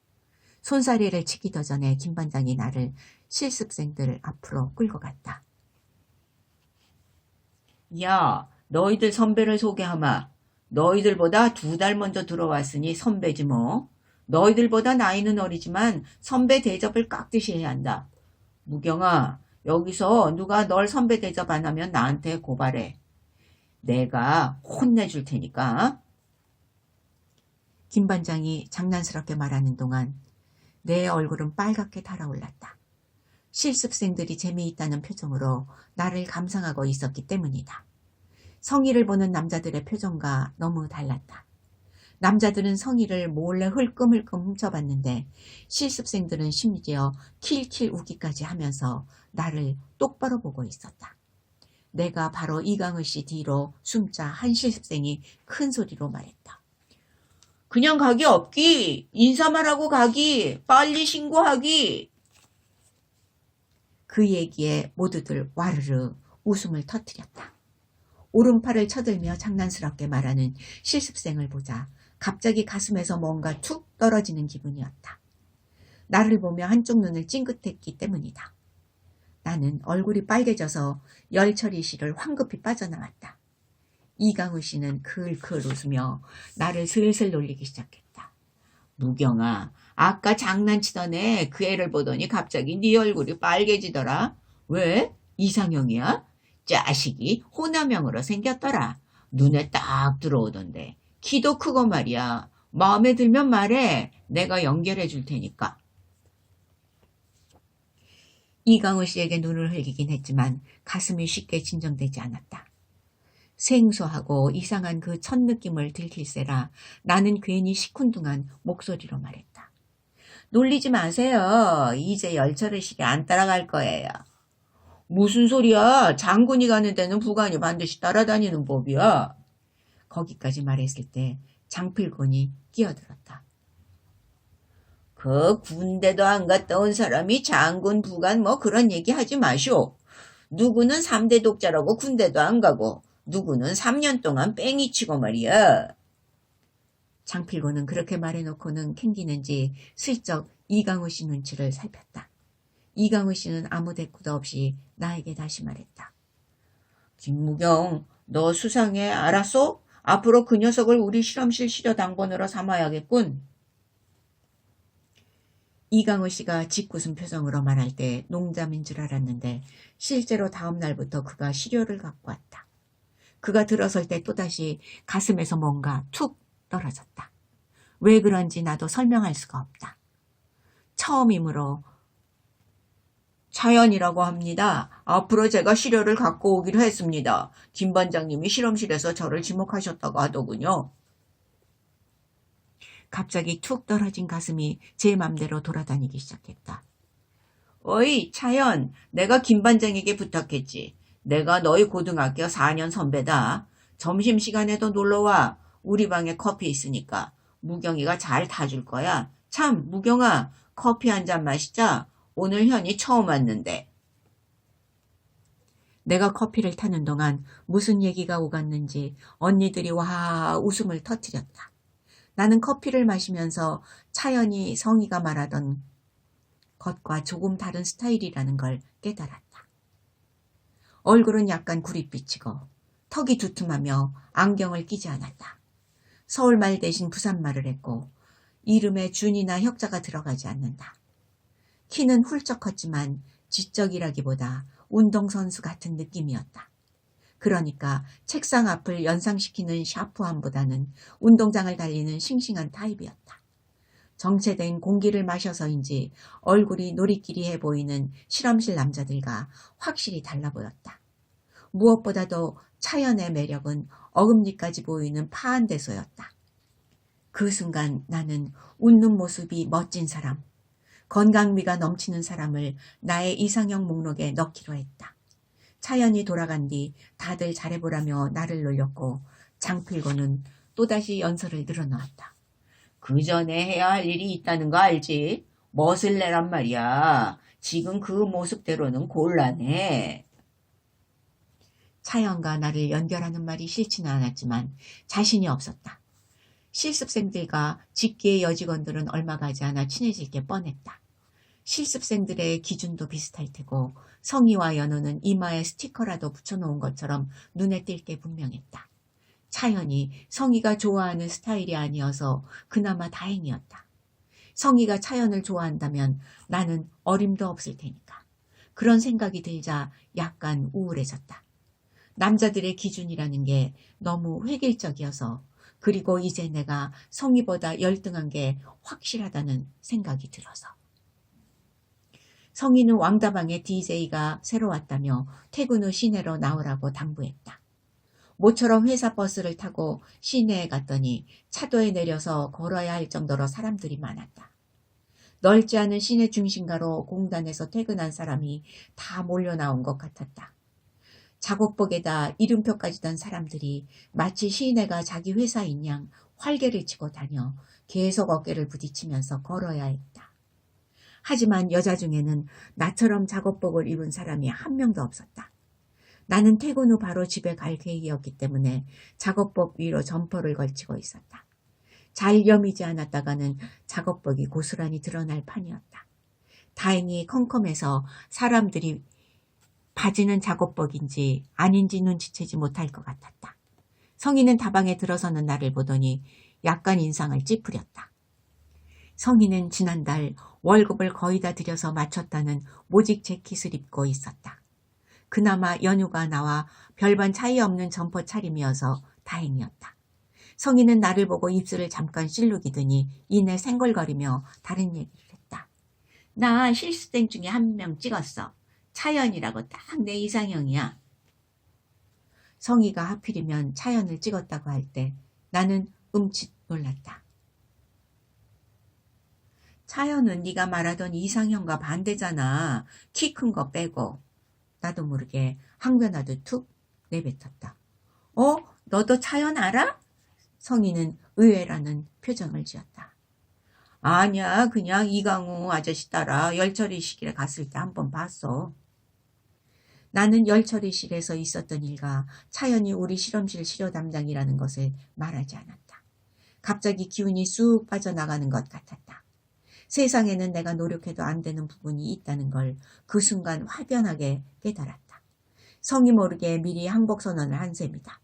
손사래를 치기도 전에 김반장이 나를 실습생들 앞으로 끌고 갔다. 야, 너희들 선배를 소개하마. 너희들보다 2달 먼저 들어왔으니 선배지 뭐. 너희들보다 나이는 어리지만 선배 대접을 깍듯이 해야 한다. 무경아, 여기서 누가 널 선배 대접 안 하면 나한테 고발해. 내가 혼내줄 테니까. 김 반장이 장난스럽게 말하는 동안 내 얼굴은 빨갛게 달아올랐다. 실습생들이 재미있다는 표정으로 나를 감상하고 있었기 때문이다. 성희를 보는 남자들의 표정과 너무 달랐다. 남자들은 성희를 몰래 흘끔흘끔 훔쳐봤는데 실습생들은 심지어 킬킬 웃기까지 하면서 나를 똑바로 보고 있었다. 내가 바로 이강우 씨 뒤로 숨자 한 실습생이 큰 소리로 말했다. 그냥 가기 없기, 인사만 하고 가기, 빨리 신고하기. 그 얘기에 모두들 와르르 웃음을 터뜨렸다. 오른팔을 쳐들며 장난스럽게 말하는 실습생을 보자 갑자기 가슴에서 뭔가 툭 떨어지는 기분이었다. 나를 보며 한쪽 눈을 찡긋했기 때문이다. 나는 얼굴이 빨개져서 열처리실을 황급히 빠져나왔다. 이강우 씨는 클클 웃으며 나를 슬슬 놀리기 시작했다. 무경아, 아까 장난치던 애 그 애를 보더니 갑자기 네 얼굴이 빨개지더라. 왜? 이상형이야? 자식이 호남형으로 생겼더라. 눈에 딱 들어오던데. 키도 크고 말이야. 마음에 들면 말해. 내가 연결해 줄 테니까. 이강우 씨에게 눈을 흘리긴 했지만 가슴이 쉽게 진정되지 않았다. 생소하고 이상한 그 첫 느낌을 들킬세라 나는 괜히 시큰둥한 목소리로 말했다. 놀리지 마세요. 이제 열처리실이 안 따라갈 거예요. 무슨 소리야. 장군이 가는 데는 부관이 반드시 따라다니는 법이야. 거기까지 말했을 때 장필곤이 끼어들었다. 그 군대도 안 갔다 온 사람이 장군, 부관 뭐 그런 얘기 하지 마쇼. 누구는 3대 독자라고 군대도 안 가고 누구는 3년 동안 뺑이 치고 말이야. 장필곤은 그렇게 말해놓고는 캥기는지 슬쩍 이강우 씨 눈치를 살폈다. 이강우 씨는 아무 대꾸도 없이 나에게 다시 말했다. 김무경, 너 수상해. 알았어? 앞으로 그 녀석을 우리 실험실 시려당번으로 삼아야겠군. 이강우 씨가 짓궂은 표정으로 말할 때 농담인 줄 알았는데 실제로 다음 날부터 그가 시료를 갖고 왔다. 그가 들어설 때 또다시 가슴에서 뭔가 툭 떨어졌다. 왜 그런지 나도 설명할 수가 없다. 처음이므로 차연이라고 합니다. 앞으로 제가 시료를 갖고 오기로 했습니다. 김 반장님이 실험실에서 저를 지목하셨다고 하더군요. 갑자기 툭 떨어진 가슴이 제 맘대로 돌아다니기 시작했다. 어이, 차연, 내가 김 반장에게 부탁했지. 내가 너희 고등학교 4년 선배다. 점심시간에도 놀러와. 우리 방에 커피 있으니까. 무경이가 잘 타줄 거야. 참, 무경아, 커피 한 잔 마시자. 오늘 현이 처음 왔는데. 내가 커피를 타는 동안 무슨 얘기가 오갔는지 언니들이 와 웃음을 터뜨렸다. 나는 커피를 마시면서 차연이 성희가 말하던 것과 조금 다른 스타일이라는 걸 깨달았다. 얼굴은 약간 구릿빛이고 턱이 두툼하며 안경을 끼지 않았다. 서울말 대신 부산말을 했고 이름에 준이나 혁자가 들어가지 않는다. 키는 훌쩍 컸지만 지적이라기보다 운동선수 같은 느낌이었다. 그러니까 책상 앞을 연상시키는 샤프함보다는 운동장을 달리는 싱싱한 타입이었다. 정체된 공기를 마셔서인지 얼굴이 놀이끼리해 보이는 실험실 남자들과 확실히 달라 보였다. 무엇보다도 차연의 매력은 어금니까지 보이는 파한대소였다. 그 순간 나는 웃는 모습이 멋진 사람, 건강미가 넘치는 사람을 나의 이상형 목록에 넣기로 했다. 차연이 돌아간 뒤 다들 잘해보라며 나를 놀렸고 장필고는 또다시 연설을 늘어놓았다. 그 전에 해야 할 일이 있다는 거 알지? 멋을 내란 말이야. 지금 그 모습대로는 곤란해. 차연과 나를 연결하는 말이 싫지는 않았지만 자신이 없었다. 실습생들과 직계의 여직원들은 얼마 가지 않아 친해질 게 뻔했다. 실습생들의 기준도 비슷할 테고 성희와 연호는 이마에 스티커라도 붙여놓은 것처럼 눈에 띌 게 분명했다. 차연이 성희가 좋아하는 스타일이 아니어서 그나마 다행이었다. 성희가 차연을 좋아한다면 나는 어림도 없을 테니까. 그런 생각이 들자 약간 우울해졌다. 남자들의 기준이라는 게 너무 획일적이어서 그리고 이제 내가 성희보다 열등한 게 확실하다는 생각이 들어서. 성희는 왕다방에 DJ가 새로 왔다며 퇴근 후 시내로 나오라고 당부했다. 모처럼 회사 버스를 타고 시내에 갔더니 차도에 내려서 걸어야 할 정도로 사람들이 많았다. 넓지 않은 시내 중심가로 공단에서 퇴근한 사람이 다 몰려 나온 것 같았다. 작업복에다 이름표까지 단 사람들이 마치 시내가 자기 회사인 양 활개를 치고 다녀 계속 어깨를 부딪히면서 걸어야 했다. 하지만 여자 중에는 나처럼 작업복을 입은 사람이 한 명도 없었다. 나는 퇴근 후 바로 집에 갈 계획이었기 때문에 작업복 위로 점퍼를 걸치고 있었다. 잘 여미지 않았다가는 작업복이 고스란히 드러날 판이었다. 다행히 컴컴해서 사람들이 바지는 작업복인지 아닌지 눈치채지 못할 것 같았다. 성희는 다방에 들어서는 나를 보더니 약간 인상을 찌푸렸다. 성희는 지난달 월급을 거의 다 들여서 마쳤다는 모직 재킷을 입고 있었다. 그나마 연휴가 나와 별반 차이 없는 점퍼 차림이어서 다행이었다. 성희는 나를 보고 입술을 잠깐 실룩이더니 이내 생걸거리며 다른 얘기를 했다. 나 실습생 중에 한 명 찍었어. 차연이라고 딱 내 이상형이야. 성희가 하필이면 차연을 찍었다고 할 때 나는 움칫 놀랐다. 차연은 네가 말하던 이상형과 반대잖아. 키 큰 거 빼고. 나도 모르게 항변하듯 툭 내뱉었다. 너도 차연 알아? 성희는 의외라는 표정을 지었다. 아니야, 그냥 이강우 아저씨 따라 열처리실에 갔을 때 한 번 봤어. 나는 열처리실에서 있었던 일과 차연이 우리 실험실 치료 담당이라는 것을 말하지 않았다. 갑자기 기운이 쑥 빠져나가는 것 같았다. 세상에는 내가 노력해도 안 되는 부분이 있다는 걸 그 순간 화변하게 깨달았다. 성희 모르게 미리 항복 선언을 한 셈이다.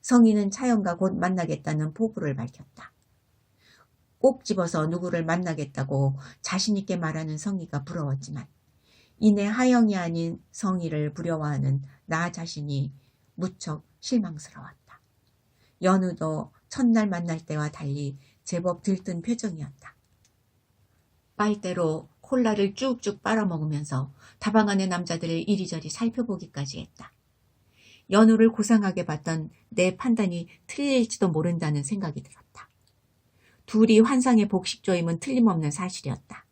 성희는 차연과 곧 만나겠다는 포부를 밝혔다. 꼭 집어서 누구를 만나겠다고 자신있게 말하는 성희가 부러웠지만 이내 하영이 아닌 성희를 부러워하는 나 자신이 무척 실망스러웠다. 연우도 첫날 만날 때와 달리 제법 들뜬 표정이었다. 빨대로 콜라를 쭉쭉 빨아먹으면서 다방 안의 남자들을 이리저리 살펴보기까지 했다. 연우를 고상하게 봤던 내 판단이 틀릴지도 모른다는 생각이 들었다. 둘이 환상의 복식조임은 틀림없는 사실이었다.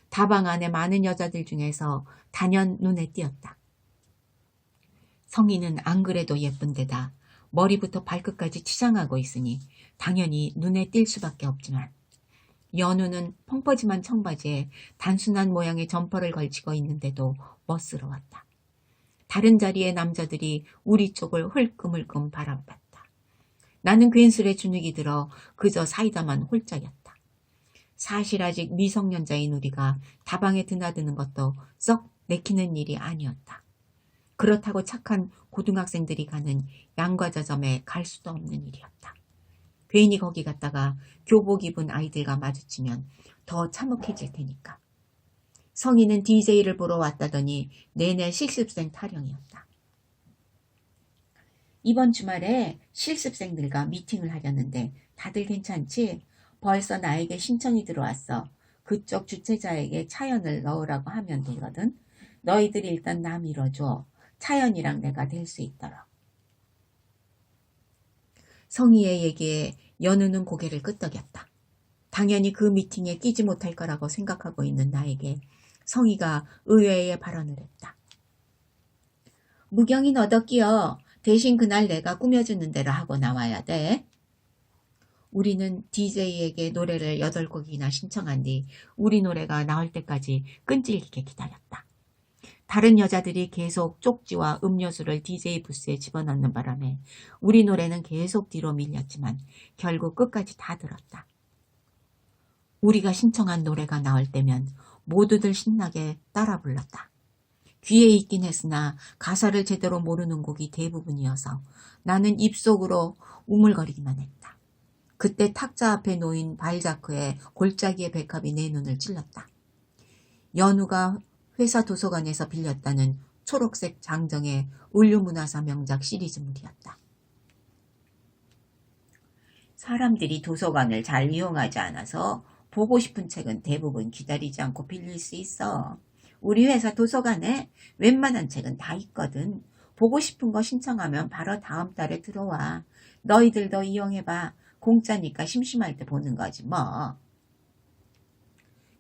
다방 안의 많은 여자들 중에서 단연 눈에 띄었다. 성희는 안 그래도 예쁜데다 머리부터 발끝까지 치장하고 있으니 당연히 눈에 띌 수밖에 없지만 연우는 펑퍼짐한 청바지에 단순한 모양의 점퍼를 걸치고 있는데도 멋스러웠다. 다른 자리의 남자들이 우리 쪽을 흘끔흘끔 바라봤다. 나는 괜스레 주눅이 들어 그저 사이다만 홀짝였다. 사실 아직 미성년자인 우리가 다방에 드나드는 것도 썩 내키는 일이 아니었다. 그렇다고 착한 고등학생들이 가는 양과자점에 갈 수도 없는 일이었다. 괜히 거기 갔다가 교복 입은 아이들과 마주치면 더 참혹해질 테니까. 성희는 DJ를 보러 왔다더니 내내 실습생 타령이었다. 이번 주말에 실습생들과 미팅을 하려는데 다들 괜찮지? 벌써 나에게 신청이 들어왔어. 그쪽 주최자에게 차연을 넣으라고 하면 되거든. 너희들이 일단 나 밀어줘. 차연이랑 내가 될 수 있도록. 성희의 얘기에 연우는 고개를 끄덕였다. 당연히 그 미팅에 끼지 못할 거라고 생각하고 있는 나에게 성희가 의외의 발언을 했다. 무경이 너도 끼어. 대신 그날 내가 꾸며주는 대로 하고 나와야 돼. 우리는 DJ에게 노래를 8곡이나 신청한 뒤 우리 노래가 나올 때까지 끈질기게 기다렸다. 다른 여자들이 계속 쪽지와 음료수를 DJ 부스에 집어넣는 바람에 우리 노래는 계속 뒤로 밀렸지만 결국 끝까지 다 들었다. 우리가 신청한 노래가 나올 때면 모두들 신나게 따라 불렀다. 귀에 있긴 했으나 가사를 제대로 모르는 곡이 대부분이어서 나는 입속으로 우물거리기만 했다. 그때 탁자 앞에 놓인 발자크에 골짜기의 백합이 내 눈을 찔렀다. 연우가 회사 도서관에서 빌렸다는 초록색 장정의 울류문화사 명작 시리즈물이었다. 사람들이 도서관을 잘 이용하지 않아서 보고 싶은 책은 대부분 기다리지 않고 빌릴 수 있어. 우리 회사 도서관에 웬만한 책은 다 있거든. 보고 싶은 거 신청하면 바로 다음 달에 들어와. 너희들도 이용해봐. 공짜니까 심심할 때 보는 거지 뭐.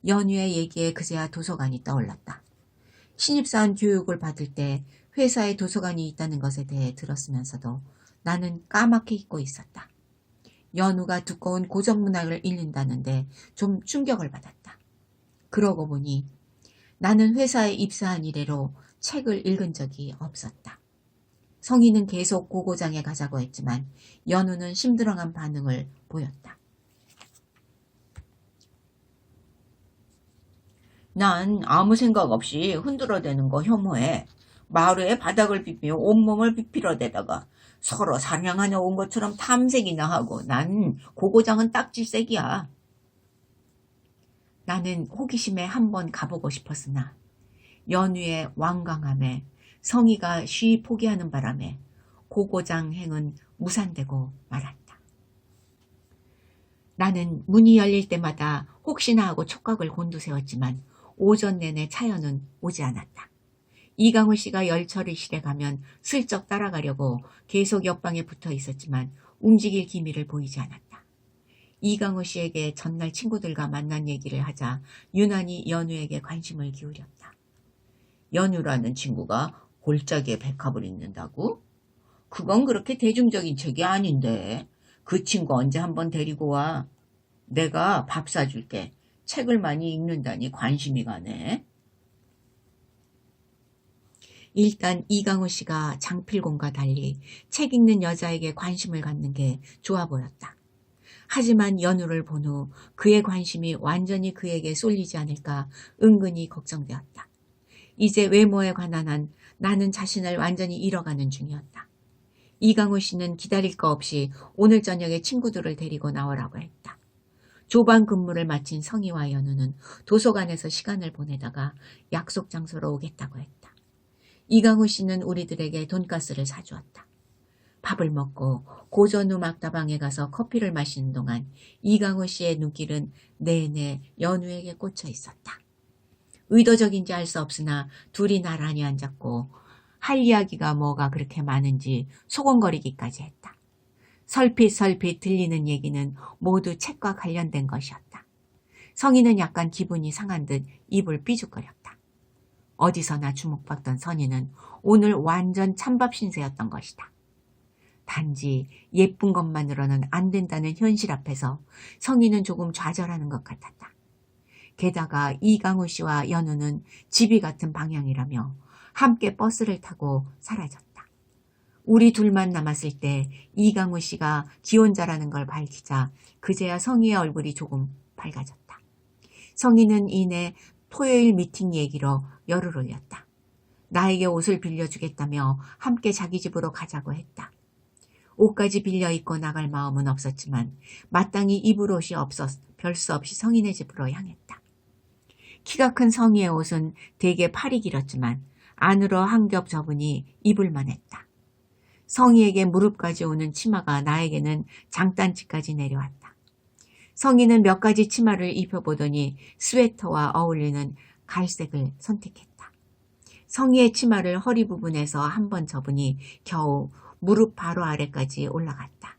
연우의 얘기에 그제야 도서관이 떠올랐다. 신입사원 교육을 받을 때 회사에 도서관이 있다는 것에 대해 들었으면서도 나는 까맣게 잊고 있었다. 연우가 두꺼운 고전문학을 읽는다는데 좀 충격을 받았다. 그러고 보니 나는 회사에 입사한 이래로 책을 읽은 적이 없었다. 성희는 계속 고고장에 가자고 했지만 연우는 심드렁한 반응을 보였다. 난 아무 생각 없이 흔들어대는 거 혐오해. 마루에 바닥을 비비며 온몸을 비필어대다가 서로 사냥하러 온 것처럼 탐색이나 하고 난 고고장은 딱질색이야. 나는 호기심에 한번 가보고 싶었으나 연우의 완강함에 성희가 쉬이 포기하는 바람에 고고장 행은 무산되고 말았다. 나는 문이 열릴 때마다 혹시나 하고 촉각을 곤두세웠지만 오전 내내 차연은 오지 않았다. 이강우 씨가 열처리실에 가면 슬쩍 따라가려고 계속 옆방에 붙어 있었지만 움직일 기미를 보이지 않았다. 이강우 씨에게 전날 친구들과 만난 얘기를 하자 유난히 연우에게 관심을 기울였다. 연우라는 친구가 골짜기에 백합을 읽는다고? 그건 그렇게 대중적인 책이 아닌데. 그 친구 언제 한번 데리고 와. 내가 밥 사줄게. 책을 많이 읽는다니 관심이 가네. 일단 이강우 씨가 장필공과 달리 책 읽는 여자에게 관심을 갖는 게 좋아 보였다. 하지만 연우를 본 후 그의 관심이 완전히 그에게 쏠리지 않을까 은근히 걱정되었다. 이제 외모에 관한 한 나는 자신을 완전히 잃어가는 중이었다. 이강우 씨는 기다릴 거 없이 오늘 저녁에 친구들을 데리고 나오라고 했다. 조반 근무를 마친 성희와 연우는 도서관에서 시간을 보내다가 약속 장소로 오겠다고 했다. 이강우 씨는 우리들에게 돈가스를 사주었다. 밥을 먹고 고전음악다방에 가서 커피를 마시는 동안 이강우 씨의 눈길은 내내 연우에게 꽂혀 있었다. 의도적인지 알 수 없으나 둘이 나란히 앉았고 할 이야기가 뭐가 그렇게 많은지 소곤거리기까지 했다. 설핏설핏 들리는 얘기는 모두 책과 관련된 것이었다. 성희는 약간 기분이 상한 듯 입을 삐죽거렸다. 어디서나 주목받던 선희는 오늘 완전 찬밥 신세였던 것이다. 단지 예쁜 것만으로는 안 된다는 현실 앞에서 성희는 조금 좌절하는 것 같았다. 게다가 이강우 씨와 연우는 집이 같은 방향이라며 함께 버스를 타고 사라졌다. 우리 둘만 남았을 때 이강우 씨가 기혼자라는 걸 밝히자 그제야 성희의 얼굴이 조금 밝아졌다. 성희는 이내 토요일 미팅 얘기로 열을 올렸다. 나에게 옷을 빌려주겠다며 함께 자기 집으로 가자고 했다. 옷까지 빌려 입고 나갈 마음은 없었지만 마땅히 입을 옷이 없어 별 수 없이 성인의 집으로 향했다. 키가 큰 성희의 옷은 대개 팔이 길었지만 안으로 한 겹 접으니 입을만 했다. 성희에게 무릎까지 오는 치마가 나에게는 장단치까지 내려왔다. 성희는 몇 가지 치마를 입혀보더니 스웨터와 어울리는 갈색을 선택했다. 성희의 치마를 허리 부분에서 한번 접으니 겨우 무릎 바로 아래까지 올라갔다.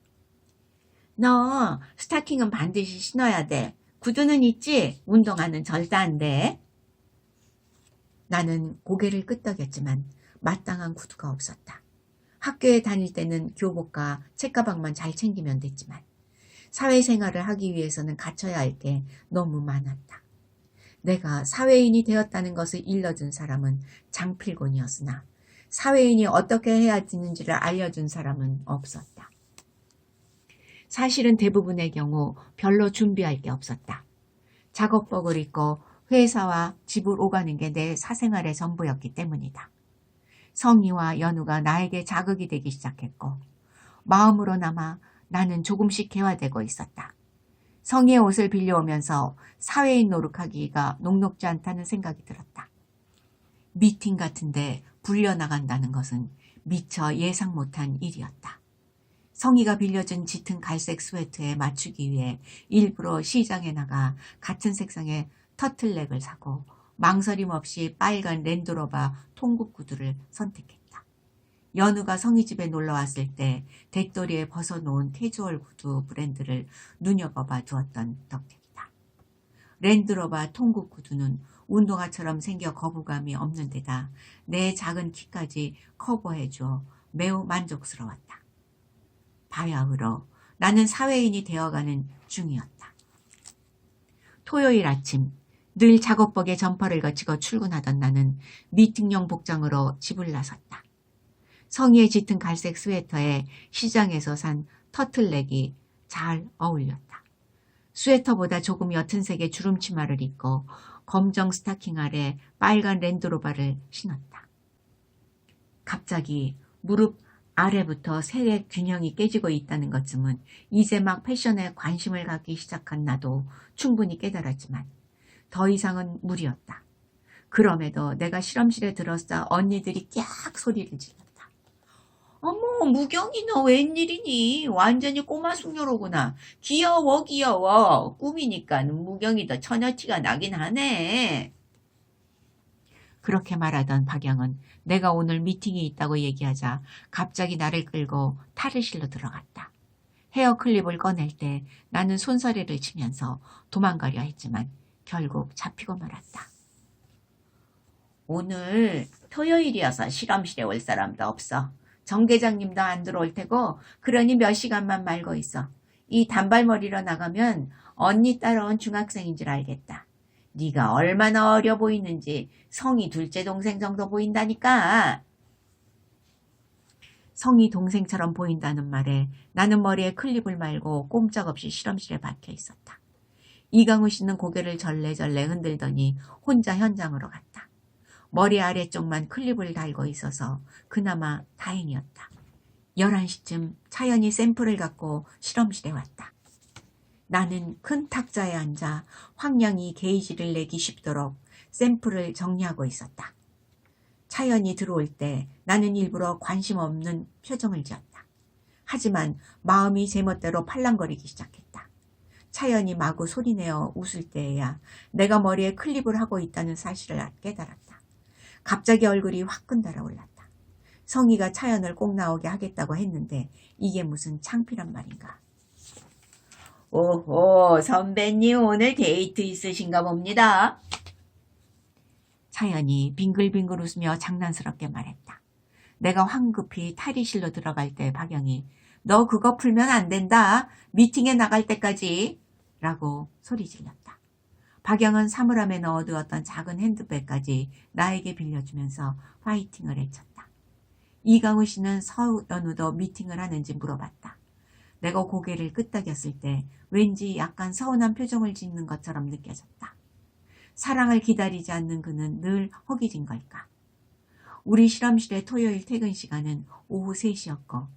너 스타킹은 반드시 신어야 돼. 구두는 있지? 운동화는 절대 안 돼. 나는 고개를 끄덕였지만 마땅한 구두가 없었다. 학교에 다닐 때는 교복과 책가방만 잘 챙기면 됐지만 사회생활을 하기 위해서는 갖춰야 할 게 너무 많았다. 내가 사회인이 되었다는 것을 일러준 사람은 장필곤이었으나 사회인이 어떻게 해야 되는지를 알려준 사람은 없었다. 사실은 대부분의 경우 별로 준비할 게 없었다. 작업복을 입고 회사와 집을 오가는 게 내 사생활의 전부였기 때문이다. 성희와 연우가 나에게 자극이 되기 시작했고 마음으로나마 나는 조금씩 개화되고 있었다. 성희의 옷을 빌려오면서 사회인 노릇하기가 녹록지 않다는 생각이 들었다. 미팅 같은데 불려나간다는 것은 미처 예상 못한 일이었다. 성희가 빌려준 짙은 갈색 스웨터에 맞추기 위해 일부러 시장에 나가 같은 색상의 터틀넥을 사고 망설임 없이 빨간 랜드로버 통굽 구두를 선택했다. 연우가 성희 집에 놀러왔을 때 대또리에 벗어놓은 캐주얼 구두 브랜드를 눈여겨봐 두었던 덕택이다. 랜드로버 통굽 구두는 운동화처럼 생겨 거부감이 없는 데다 내 작은 키까지 커버해줘 매우 만족스러웠다. 바야흐로 나는 사회인이 되어가는 중이었다. 토요일 아침 늘 작업복에 점퍼를 거치고 출근하던 나는 미팅용 복장으로 집을 나섰다. 성희의 짙은 갈색 스웨터에 시장에서 산 터틀넥이 잘 어울렸다. 스웨터보다 조금 옅은 색의 주름 치마를 입고 검정 스타킹 아래 빨간 랜드로버를 신었다. 갑자기 무릎 아래부터 색의 균형이 깨지고 있다는 것쯤은 이제 막 패션에 관심을 갖기 시작한 나도 충분히 깨달았지만 더 이상은 무리였다. 그럼에도 내가 실험실에 들어서 언니들이 깍 소리를 질렀다. 어머, 무경이 너 웬일이니? 완전히 꼬마 숙녀로구나. 귀여워 귀여워. 꿈이니까 무경이도 처녀티가 나긴 하네. 그렇게 말하던 박영은 내가 오늘 미팅이 있다고 얘기하자 갑자기 나를 끌고 탈의실로 들어갔다. 헤어클립을 꺼낼 때 나는 손서리를 치면서 도망가려 했지만 결국 잡히고 말았다. 오늘 토요일이어서 실험실에 올 사람도 없어. 정 계장님도 안 들어올 테고 그러니 몇 시간만 말고 있어. 이 단발머리로 나가면 언니 따라온 중학생인 줄 알겠다. 네가 얼마나 어려 보이는지 성희 둘째 동생 정도 보인다니까. 성희 동생처럼 보인다는 말에 나는 머리에 클립을 말고 꼼짝없이 실험실에 박혀 있었다. 이강우 씨는 고개를 절레절레 흔들더니 혼자 현장으로 갔다. 머리 아래쪽만 클립을 달고 있어서 그나마 다행이었다. 11시쯤 차연이 샘플을 갖고 실험실에 왔다. 나는 큰 탁자에 앉아 황량히 게이지를 내기 쉽도록 샘플을 정리하고 있었다. 차연이 들어올 때 나는 일부러 관심 없는 표정을 지었다. 하지만 마음이 제멋대로 팔랑거리기 시작했다. 차연이 마구 소리내어 웃을 때에야 내가 머리에 클립을 하고 있다는 사실을 깨달았다. 갑자기 얼굴이 화끈 달아올랐다. 성희가 차연을 꼭 나오게 하겠다고 했는데 이게 무슨 창피란 말인가. 오호, 선배님 오늘 데이트 있으신가 봅니다. 차연이 빙글빙글 웃으며 장난스럽게 말했다. 내가 황급히 탈의실로 들어갈 때 박영이 너 그거 풀면 안 된다. 미팅에 나갈 때까지 라고 소리 질렀다. 박영은 사물함에 넣어두었던 작은 핸드백까지 나에게 빌려주면서 파이팅을 외쳤다. 이강우 씨는 서연우도 미팅을 하는지 물어봤다. 내가 고개를 끄덕였을 때 왠지 약간 서운한 표정을 짓는 것처럼 느껴졌다. 사랑을 기다리지 않는 그는 늘 허기진 걸까? 우리 실험실의 토요일 퇴근 시간은 오후 3시였고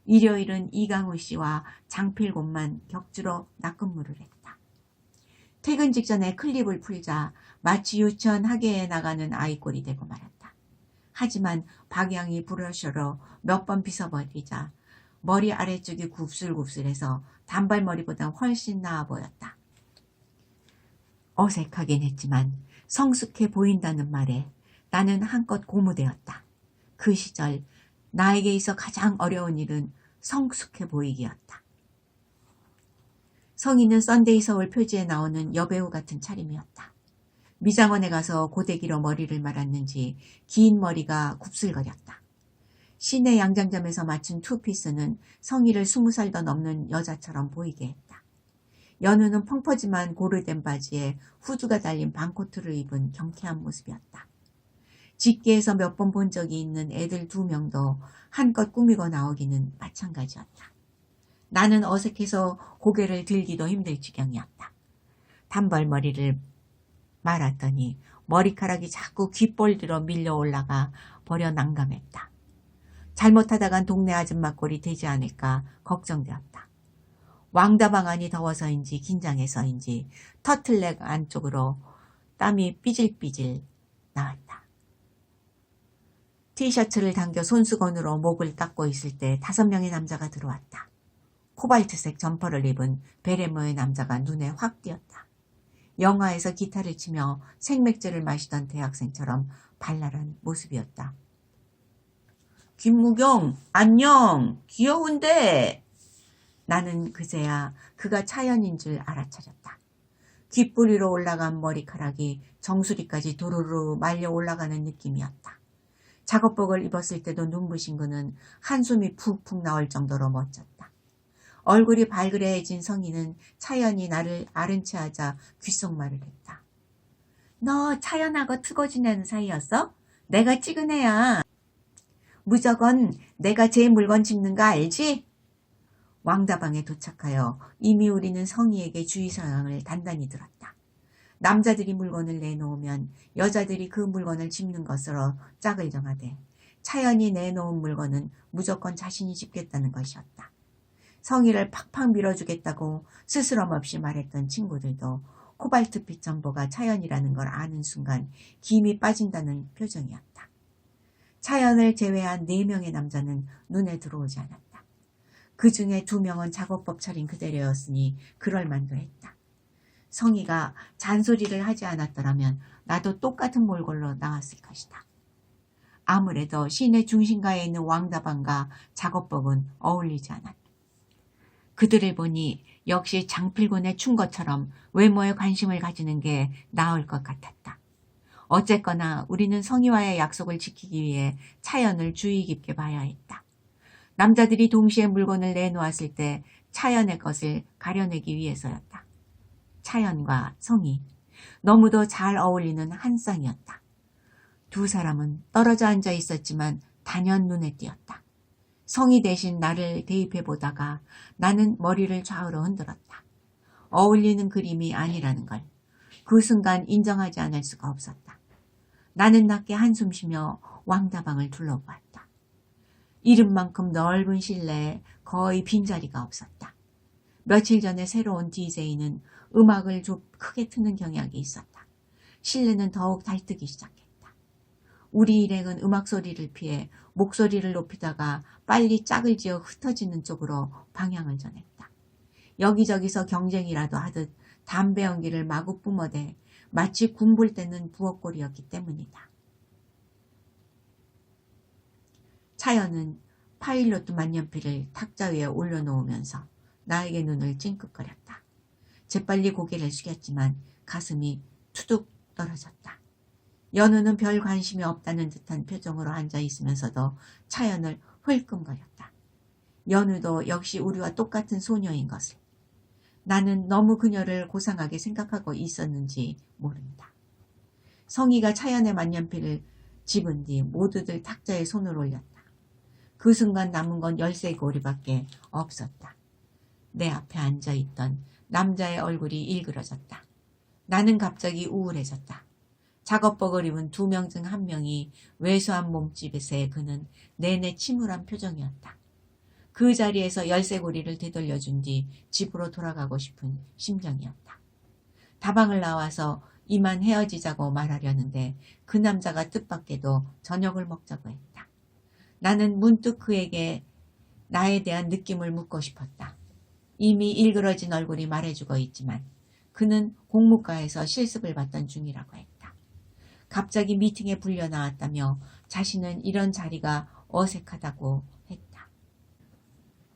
일요일은 이강우 씨와 장필곤만 격주로 낮근무를 했다. 퇴근 직전에 클립을 풀자 마치 유치원 학예에 나가는 아이꼴이 되고 말았다. 하지만 방향이 브러셔로 몇 번 빗어버리자 머리 아래쪽이 굽슬굽슬해서 단발머리보다 훨씬 나아 보였다. 어색하긴 했지만 성숙해 보인다는 말에 나는 한껏 고무되었다. 그 시절 나에게 있어 가장 어려운 일은 성숙해 보이기였다. 성희는 썬데이 서울 표지에 나오는 여배우 같은 차림이었다. 미장원에 가서 고데기로 머리를 말았는지 긴 머리가 굽슬거렸다. 시내 양장점에서 맞춘 투피스는 성희를 20살 더 넘는 여자처럼 보이게 했다. 연우는 펑퍼짐한 고르된 바지에 후드가 달린 반코트를 입은 경쾌한 모습이었다. 직계에서 몇 번 본 적이 있는 애들 2명도 한껏 꾸미고 나오기는 마찬가지였다. 나는 어색해서 고개를 들기도 힘들 지경이었다. 단발머리를 말았더니 머리카락이 자꾸 귓볼들어 밀려 올라가 버려 난감했다. 잘못하다간 동네 아줌마 꼴이 되지 않을까 걱정되었다. 왕다방 안이 더워서인지 긴장해서인지 터틀넥 안쪽으로 땀이 삐질삐질 나왔다. 티셔츠를 당겨 손수건으로 목을 닦고 있을 때 5명의 남자가 들어왔다. 코발트색 점퍼를 입은 베레모의 남자가 눈에 확 띄었다. 영화에서 기타를 치며 생맥주를 마시던 대학생처럼 발랄한 모습이었다. 김무경, 안녕. 귀여운데. 나는 그제야 그가 차연인 줄 알아차렸다. 귓뿌리로 올라간 머리카락이 정수리까지 도로로 말려 올라가는 느낌이었다. 작업복을 입었을 때도 눈부신 그는 한숨이 푹푹 나올 정도로 멋졌다. 얼굴이 발그레해진 성희는 차연이 나를 아른 채 하자 귓속말을 했다. 너 차연하고 트고 지내는 사이였어? 내가 찍은 애야. 무조건 내가 제 물건 집는 거 알지? 왕다방에 도착하여 이미 우리는 성희에게 주의사항을 단단히 들었다. 남자들이 물건을 내놓으면 여자들이 그 물건을 집는 것으로 짝을 정하되 차연이 내놓은 물건은 무조건 자신이 집겠다는 것이었다. 성희를 팍팍 밀어주겠다고 스스럼 없이 말했던 친구들도 코발트빛 점퍼가 차연이라는 걸 아는 순간 김이 빠진다는 표정이었다. 차연을 제외한 4명의 남자는 눈에 들어오지 않았다. 그 중에 2명은 작업복 차린 그대로였으니 그럴 만도 했다. 성희가 잔소리를 하지 않았더라면 나도 똑같은 몰골로 나왔을 것이다. 아무래도 시내 중심가에 있는 왕다방과 작업복은 어울리지 않았다. 그들을 보니 역시 장필곤의 춘것처럼 외모에 관심을 가지는 게 나을 것 같았다. 어쨌거나 우리는 성희와의 약속을 지키기 위해 차연을 주의 깊게 봐야 했다. 남자들이 동시에 물건을 내놓았을 때 차연의 것을 가려내기 위해서였다. 차연과 성희, 너무도 잘 어울리는 한 쌍이었다. 2 사람은 떨어져 앉아 있었지만 단연 눈에 띄었다. 성희 대신 나를 대입해보다가 나는 머리를 좌우로 흔들었다. 어울리는 그림이 아니라는 걸 그 순간 인정하지 않을 수가 없었다. 나는 낮게 한숨 쉬며 왕다방을 둘러보았다. 이름만큼 넓은 실내에 거의 빈자리가 없었다. 며칠 전에 새로 온 DJ는 음악을 좀 크게 트는 경향이 있었다. 실내는 더욱 달뜨기 시작했다. 우리 일행은 음악 소리를 피해 목소리를 높이다가 빨리 짝을 지어 흩어지는 쪽으로 방향을 전했다. 여기저기서 경쟁이라도 하듯 담배 연기를 마구 뿜어대 마치 군불 때는 부엌골이었기 때문이다. 차연은 파일로트 만년필을 탁자 위에 올려놓으면서 나에게 눈을 찡긋거렸다. 재빨리 고개를 숙였지만 가슴이 투둑 떨어졌다. 연우는 별 관심이 없다는 듯한 표정으로 앉아있으면서도 차연을 흘끔거렸다. 연우도 역시 우리와 똑같은 소녀인 것을. 나는 너무 그녀를 고상하게 생각하고 있었는지 모른다. 성희가 차연의 만년필을 집은 뒤 모두들 탁자에 손을 올렸다. 그 순간 남은 건 열쇠고리밖에 없었다. 내 앞에 앉아있던 남자의 얼굴이 일그러졌다. 나는 갑자기 우울해졌다. 작업복을 입은 2명 중 1명이 왜소한 몸집에 그는 내내 침울한 표정이었다. 그 자리에서 열쇠고리를 되돌려준 뒤 집으로 돌아가고 싶은 심정이었다. 다방을 나와서 이만 헤어지자고 말하려는데 그 남자가 뜻밖에도 저녁을 먹자고 했다. 나는 문득 그에게 나에 대한 느낌을 묻고 싶었다. 이미 일그러진 얼굴이 말해주고 있지만 그는 공무과에서 실습을 받던 중이라고 했다. 갑자기 미팅에 불려 나왔다며 자신은 이런 자리가 어색하다고 했다.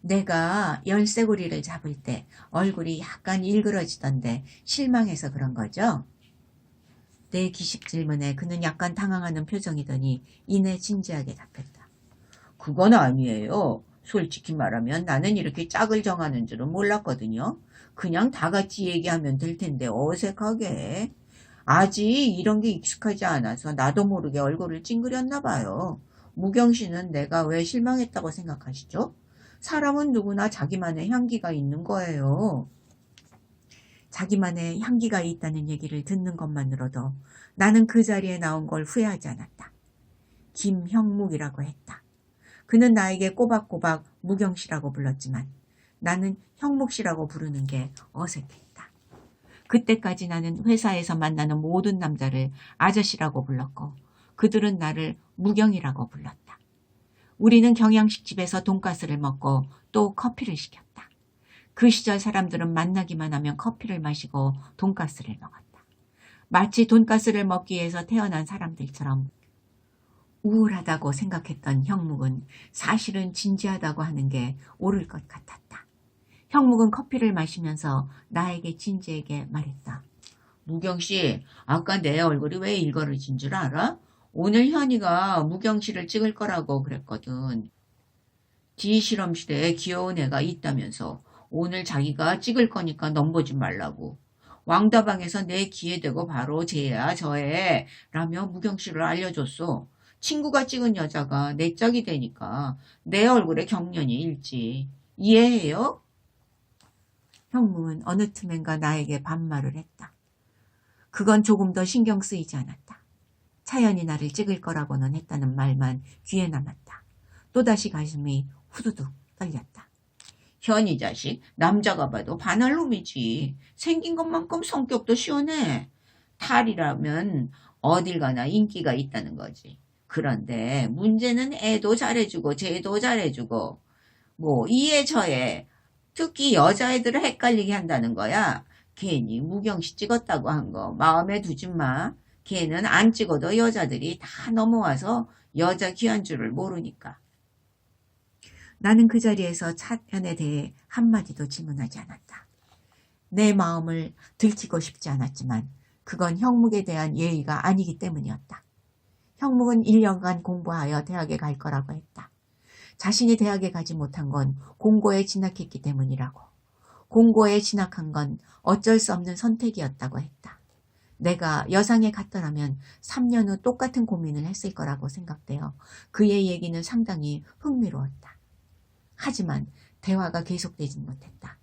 내가 열쇠고리를 잡을 때 얼굴이 약간 일그러지던데 실망해서 그런 거죠? 내 기식 질문에 그는 약간 당황하는 표정이더니 이내 진지하게 답했다. 그건 아니에요. 솔직히 말하면 나는 이렇게 짝을 정하는 줄은 몰랐거든요. 그냥 다 같이 얘기하면 될 텐데 어색하게. 아직 이런 게 익숙하지 않아서 나도 모르게 얼굴을 찡그렸나 봐요. 무경 씨는 내가 왜 실망했다고 생각하시죠? 사람은 누구나 자기만의 향기가 있는 거예요. 자기만의 향기가 있다는 얘기를 듣는 것만으로도 나는 그 자리에 나온 걸 후회하지 않았다. 김형묵이라고 했다. 그는 나에게 꼬박꼬박 무경 씨라고 불렀지만 나는 형묵 씨라고 부르는 게 어색했다. 그때까지 나는 회사에서 만나는 모든 남자를 아저씨라고 불렀고 그들은 나를 무경이라고 불렀다. 우리는 경양식집에서 돈가스를 먹고 또 커피를 시켰다. 그 시절 사람들은 만나기만 하면 커피를 마시고 돈가스를 먹었다. 마치 돈가스를 먹기 위해서 태어난 사람들처럼 우울하다고 생각했던 형묵은 사실은 진지하다고 하는 게 옳을 것 같았다. 형묵은 커피를 마시면서 나에게 진지하게 말했다. 무경씨, 아까 내 얼굴이 왜 일그러진 줄 알아? 오늘 현이가 무경씨를 찍을 거라고 그랬거든. 뒤 실험실에 귀여운 애가 있다면서 오늘 자기가 찍을 거니까 넘보지 말라고. 왕다방에서 내 귀에 대고 바로 쟤야 저애 라며 무경씨를 알려줬어. 친구가 찍은 여자가 내 짝이 되니까 내 얼굴에 경련이 일지. 이해해요? 형무는 어느 틈엔가 나에게 반말을 했다. 그건 조금 더 신경 쓰이지 않았다. 차연이 나를 찍을 거라고는 했다는 말만 귀에 남았다. 또다시 가슴이 후두둑 떨렸다. 현이 자식, 남자가 봐도 반할 놈이지. 생긴 것만큼 성격도 시원해. 탈이라면 어딜 가나 인기가 있다는 거지. 그런데 문제는 애도 잘해주고 쟤도 잘해주고 뭐 이에 저에 특히 여자애들을 헷갈리게 한다는 거야. 괜히 무경씨 찍었다고 한 거 마음에 두지 마. 걔는 안 찍어도 여자들이 다 넘어와서 여자 귀한 줄을 모르니까. 나는 그 자리에서 차연에 대해 한마디도 질문하지 않았다. 내 마음을 들키고 싶지 않았지만 그건 형묵에 대한 예의가 아니기 때문이었다. 형묵은 1년간 공부하여 대학에 갈 거라고 했다. 자신이 대학에 가지 못한 건 공고에 진학했기 때문이라고. 공고에 진학한 건 어쩔 수 없는 선택이었다고 했다. 내가 여상에 갔더라면 3년 후 똑같은 고민을 했을 거라고 생각되어 그의 얘기는 상당히 흥미로웠다. 하지만 대화가 계속되진 못했다.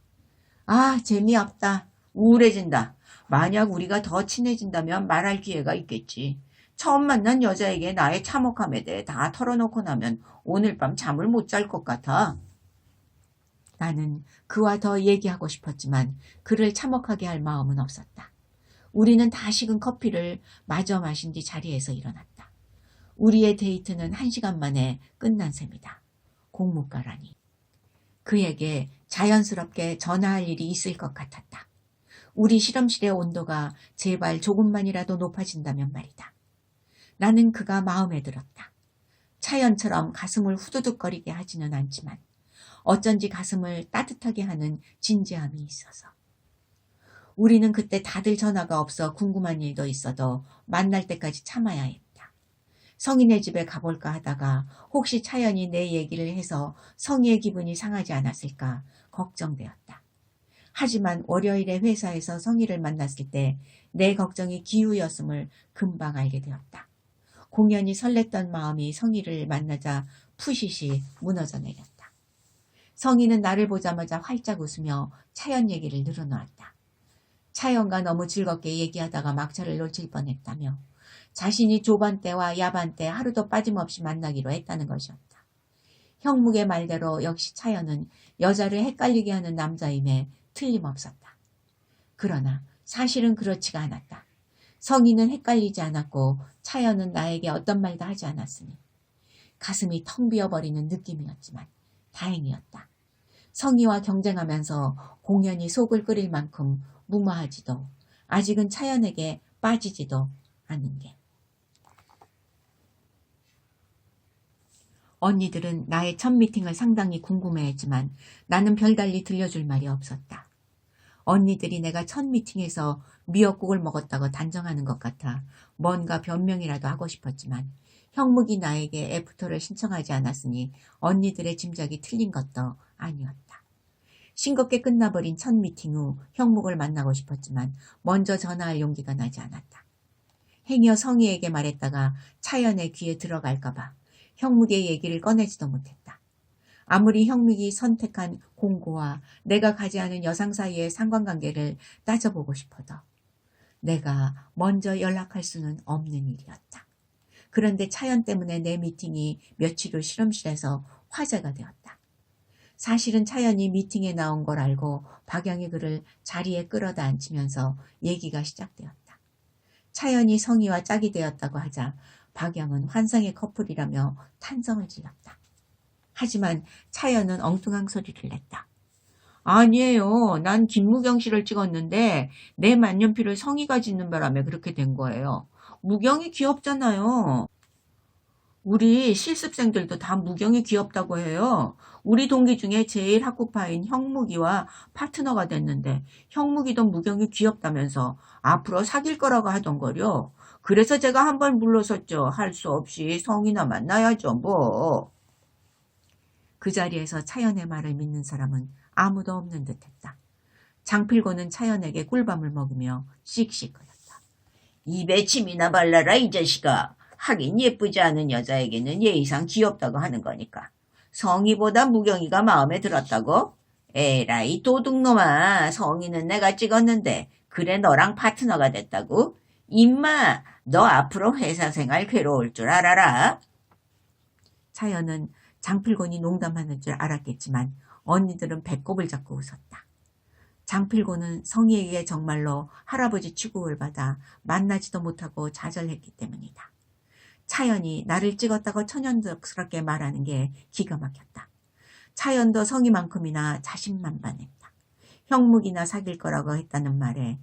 아, 재미없다. 우울해진다. 만약 우리가 더 친해진다면 말할 기회가 있겠지. 처음 만난 여자에게 나의 참혹함에 대해 다 털어놓고 나면 오늘 밤 잠을 못 잘 것 같아. 나는 그와 더 얘기하고 싶었지만 그를 참혹하게 할 마음은 없었다. 우리는 다 식은 커피를 마저 마신 뒤 자리에서 일어났다. 우리의 데이트는 1시간 만에 끝난 셈이다. 공무과라니. 그에게 자연스럽게 전화할 일이 있을 것 같았다. 우리 실험실의 온도가 제발 조금만이라도 높아진다면 말이다. 나는 그가 마음에 들었다. 차연처럼 가슴을 후두둑거리게 하지는 않지만 어쩐지 가슴을 따뜻하게 하는 진지함이 있어서. 우리는 그때 다들 전화가 없어 궁금한 일도 있어도 만날 때까지 참아야 했다. 성희네 집에 가볼까 하다가 혹시 차연이 내 얘기를 해서 성희의 기분이 상하지 않았을까 걱정되었다. 하지만 월요일에 회사에서 성희를 만났을 때 내 걱정이 기우였음을 금방 알게 되었다. 공연히 설렜던 마음이 성희를 만나자 푸시시 무너져 내렸다. 성희는 나를 보자마자 활짝 웃으며 차연 얘기를 늘어놓았다. 차연과 너무 즐겁게 얘기하다가 막차를 놓칠 뻔했다며 자신이 조반 때와 야반 때 하루도 빠짐없이 만나기로 했다는 것이었다. 형묵의 말대로 역시 차연은 여자를 헷갈리게 하는 남자임에 틀림없었다. 그러나 사실은 그렇지가 않았다. 성희는 헷갈리지 않았고 차연은 나에게 어떤 말도 하지 않았으니 가슴이 텅 비어버리는 느낌이었지만 다행이었다. 성희와 경쟁하면서 공연히 속을 끓일 만큼 무모하지도 아직은 차연에게 빠지지도 않은 게. 언니들은 나의 첫 미팅을 상당히 궁금해했지만 나는 별달리 들려줄 말이 없었다. 언니들이 내가 첫 미팅에서 미역국을 먹었다고 단정하는 것 같아 뭔가 변명이라도 하고 싶었지만 형묵이 나에게 애프터를 신청하지 않았으니 언니들의 짐작이 틀린 것도 아니었다. 싱겁게 끝나버린 첫 미팅 후 형묵을 만나고 싶었지만 먼저 전화할 용기가 나지 않았다. 행여 성희에게 말했다가 차연의 귀에 들어갈까봐 형묵의 얘기를 꺼내지도 못했다. 아무리 형묵이 선택한 공고와 내가 가지 않은 여상 사이의 상관관계를 따져보고 싶어도 내가 먼저 연락할 수는 없는 일이었다. 그런데 차연 때문에 내 미팅이 며칠 후 실험실에서 화제가 되었다. 사실은 차연이 미팅에 나온 걸 알고 박영이 그를 자리에 끌어다 앉히면서 얘기가 시작되었다. 차연이 성희와 짝이 되었다고 하자 박영은 환상의 커플이라며 탄성을 질렀다. 하지만 차연은 엉뚱한 소리를 냈다. 아니에요. 난 김무경 씨를 찍었는데 내 만년필을 성희가 짓는 바람에 그렇게 된 거예요. 무경이 귀엽잖아요. 우리 실습생들도 다 무경이 귀엽다고 해요. 우리 동기 중에 제일 학구파인 형무기와 파트너가 됐는데 형무기도 무경이 귀엽다면서 앞으로 사귈 거라고 하던걸요. 그래서 제가 한 번 물러섰죠. 할 수 없이 성이나 만나야죠 뭐. 그 자리에서 차연의 말을 믿는 사람은 아무도 없는 듯했다. 장필고는 차연에게 꿀밤을 먹이며 씩씩거렸다. 입에 침이나 발라라 이 자식아. 하긴 예쁘지 않은 여자에게는 예의상 귀엽다고 하는 거니까. 성희보다 무경이가 마음에 들었다고? 에라이 도둑놈아. 성희는 내가 찍었는데 그래 너랑 파트너가 됐다고? 임마 너 앞으로 회사 생활 괴로울 줄 알아라. 차연은 장필곤이 농담하는 줄 알았겠지만 언니들은 배꼽을 잡고 웃었다. 장필곤은 성희에게 정말로 할아버지 취급을 받아 만나지도 못하고 좌절했기 때문이다. 차연이 나를 찍었다고 천연덕스럽게 말하는 게 기가 막혔다. 차연도 성희만큼이나 자신만만했다. 형묵이나 사귈 거라고 했다는 말에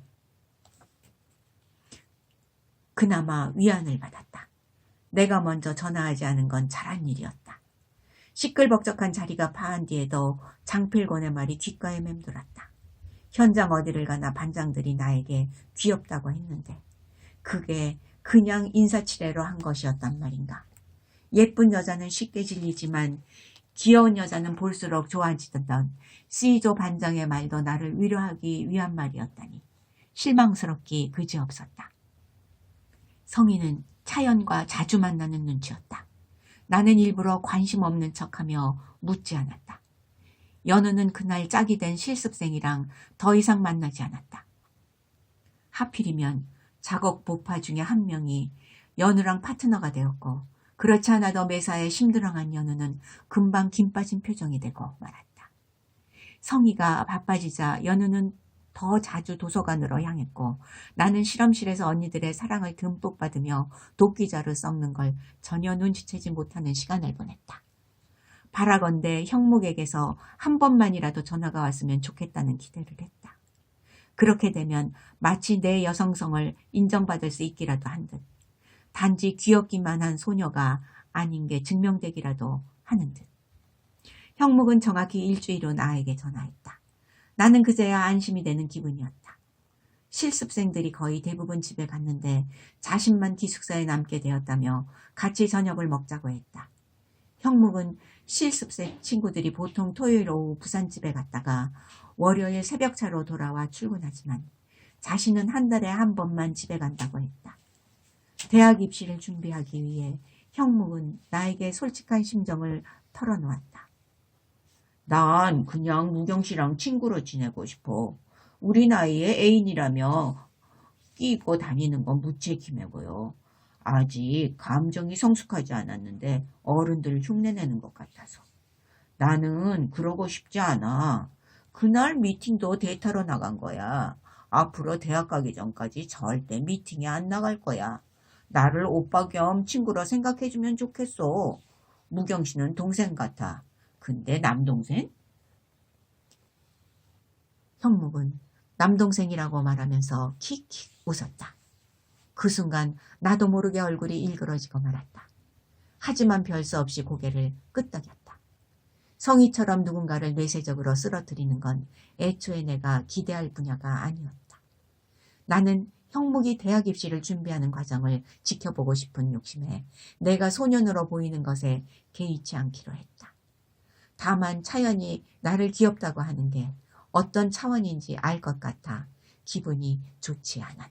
그나마 위안을 받았다. 내가 먼저 전화하지 않은 건 잘한 일이었다. 시끌벅적한 자리가 파한 뒤에도 장필곤의 말이 귓가에 맴돌았다. 현장 어디를 가나 반장들이 나에게 귀엽다고 했는데 그게 그냥 인사치레로 한 것이었단 말인가. 예쁜 여자는 쉽게 질리지만 귀여운 여자는 볼수록 좋아지던 C조 반장의 말도 나를 위로하기 위한 말이었다니 실망스럽기 그지없었다. 성희는 차연과 자주 만나는 눈치였다. 나는 일부러 관심 없는 척하며 묻지 않았다. 연우는 그날 짝이 된 실습생이랑 더 이상 만나지 않았다. 하필이면 작업 보파 중에 한 명이 연우랑 파트너가 되었고 그렇지 않아도 매사에 심드렁한 연우는 금방 김 빠진 표정이 되고 말았다. 성희가 바빠지자 연우는 더 자주 도서관으로 향했고 나는 실험실에서 언니들의 사랑을 듬뿍 받으며 도끼자루 썩는 걸 전혀 눈치채지 못하는 시간을 보냈다. 바라건대 형묵에게서 한 번만이라도 전화가 왔으면 좋겠다는 기대를 했다. 그렇게 되면 마치 내 여성성을 인정받을 수 있기라도 한 듯, 단지 귀엽기만 한 소녀가 아닌 게 증명되기라도 하는 듯. 형묵은 정확히 일주일 후 나에게 전화했다. 나는 그제야 안심이 되는 기분이었다. 실습생들이 거의 대부분 집에 갔는데 자신만 기숙사에 남게 되었다며 같이 저녁을 먹자고 했다. 형묵은 실습생 친구들이 보통 토요일 오후 부산집에 갔다가 월요일 새벽차로 돌아와 출근하지만 자신은 한 달에 한 번만 집에 간다고 했다. 대학 입시를 준비하기 위해 형묵은 나에게 솔직한 심정을 털어놓았다. 난 그냥 무경 씨랑 친구로 지내고 싶어. 우리 나이에 애인이라며 끼 입고 다니는 건 무책임해 보여. 아직 감정이 성숙하지 않았는데 어른들 흉내내는 것 같아서. 나는 그러고 싶지 않아. 그날 미팅도 데이터로 나간 거야. 앞으로 대학 가기 전까지 절대 미팅에 안 나갈 거야. 나를 오빠 겸 친구로 생각해주면 좋겠어. 무경 씨는 동생 같아. 근데 남동생? 형묵은 남동생이라고 말하면서 킥킥 웃었다. 그 순간 나도 모르게 얼굴이 일그러지고 말았다. 하지만 별 수 없이 고개를 끄덕였다. 성희처럼 누군가를 뇌세적으로 쓰러뜨리는 건 애초에 내가 기대할 분야가 아니었다. 나는 형묵이 대학 입시를 준비하는 과정을 지켜보고 싶은 욕심에 내가 소년으로 보이는 것에 개의치 않기로 했다. 다만 차연이 나를 귀엽다고 하는 게 어떤 차원인지 알 것 같아 기분이 좋지 않았다.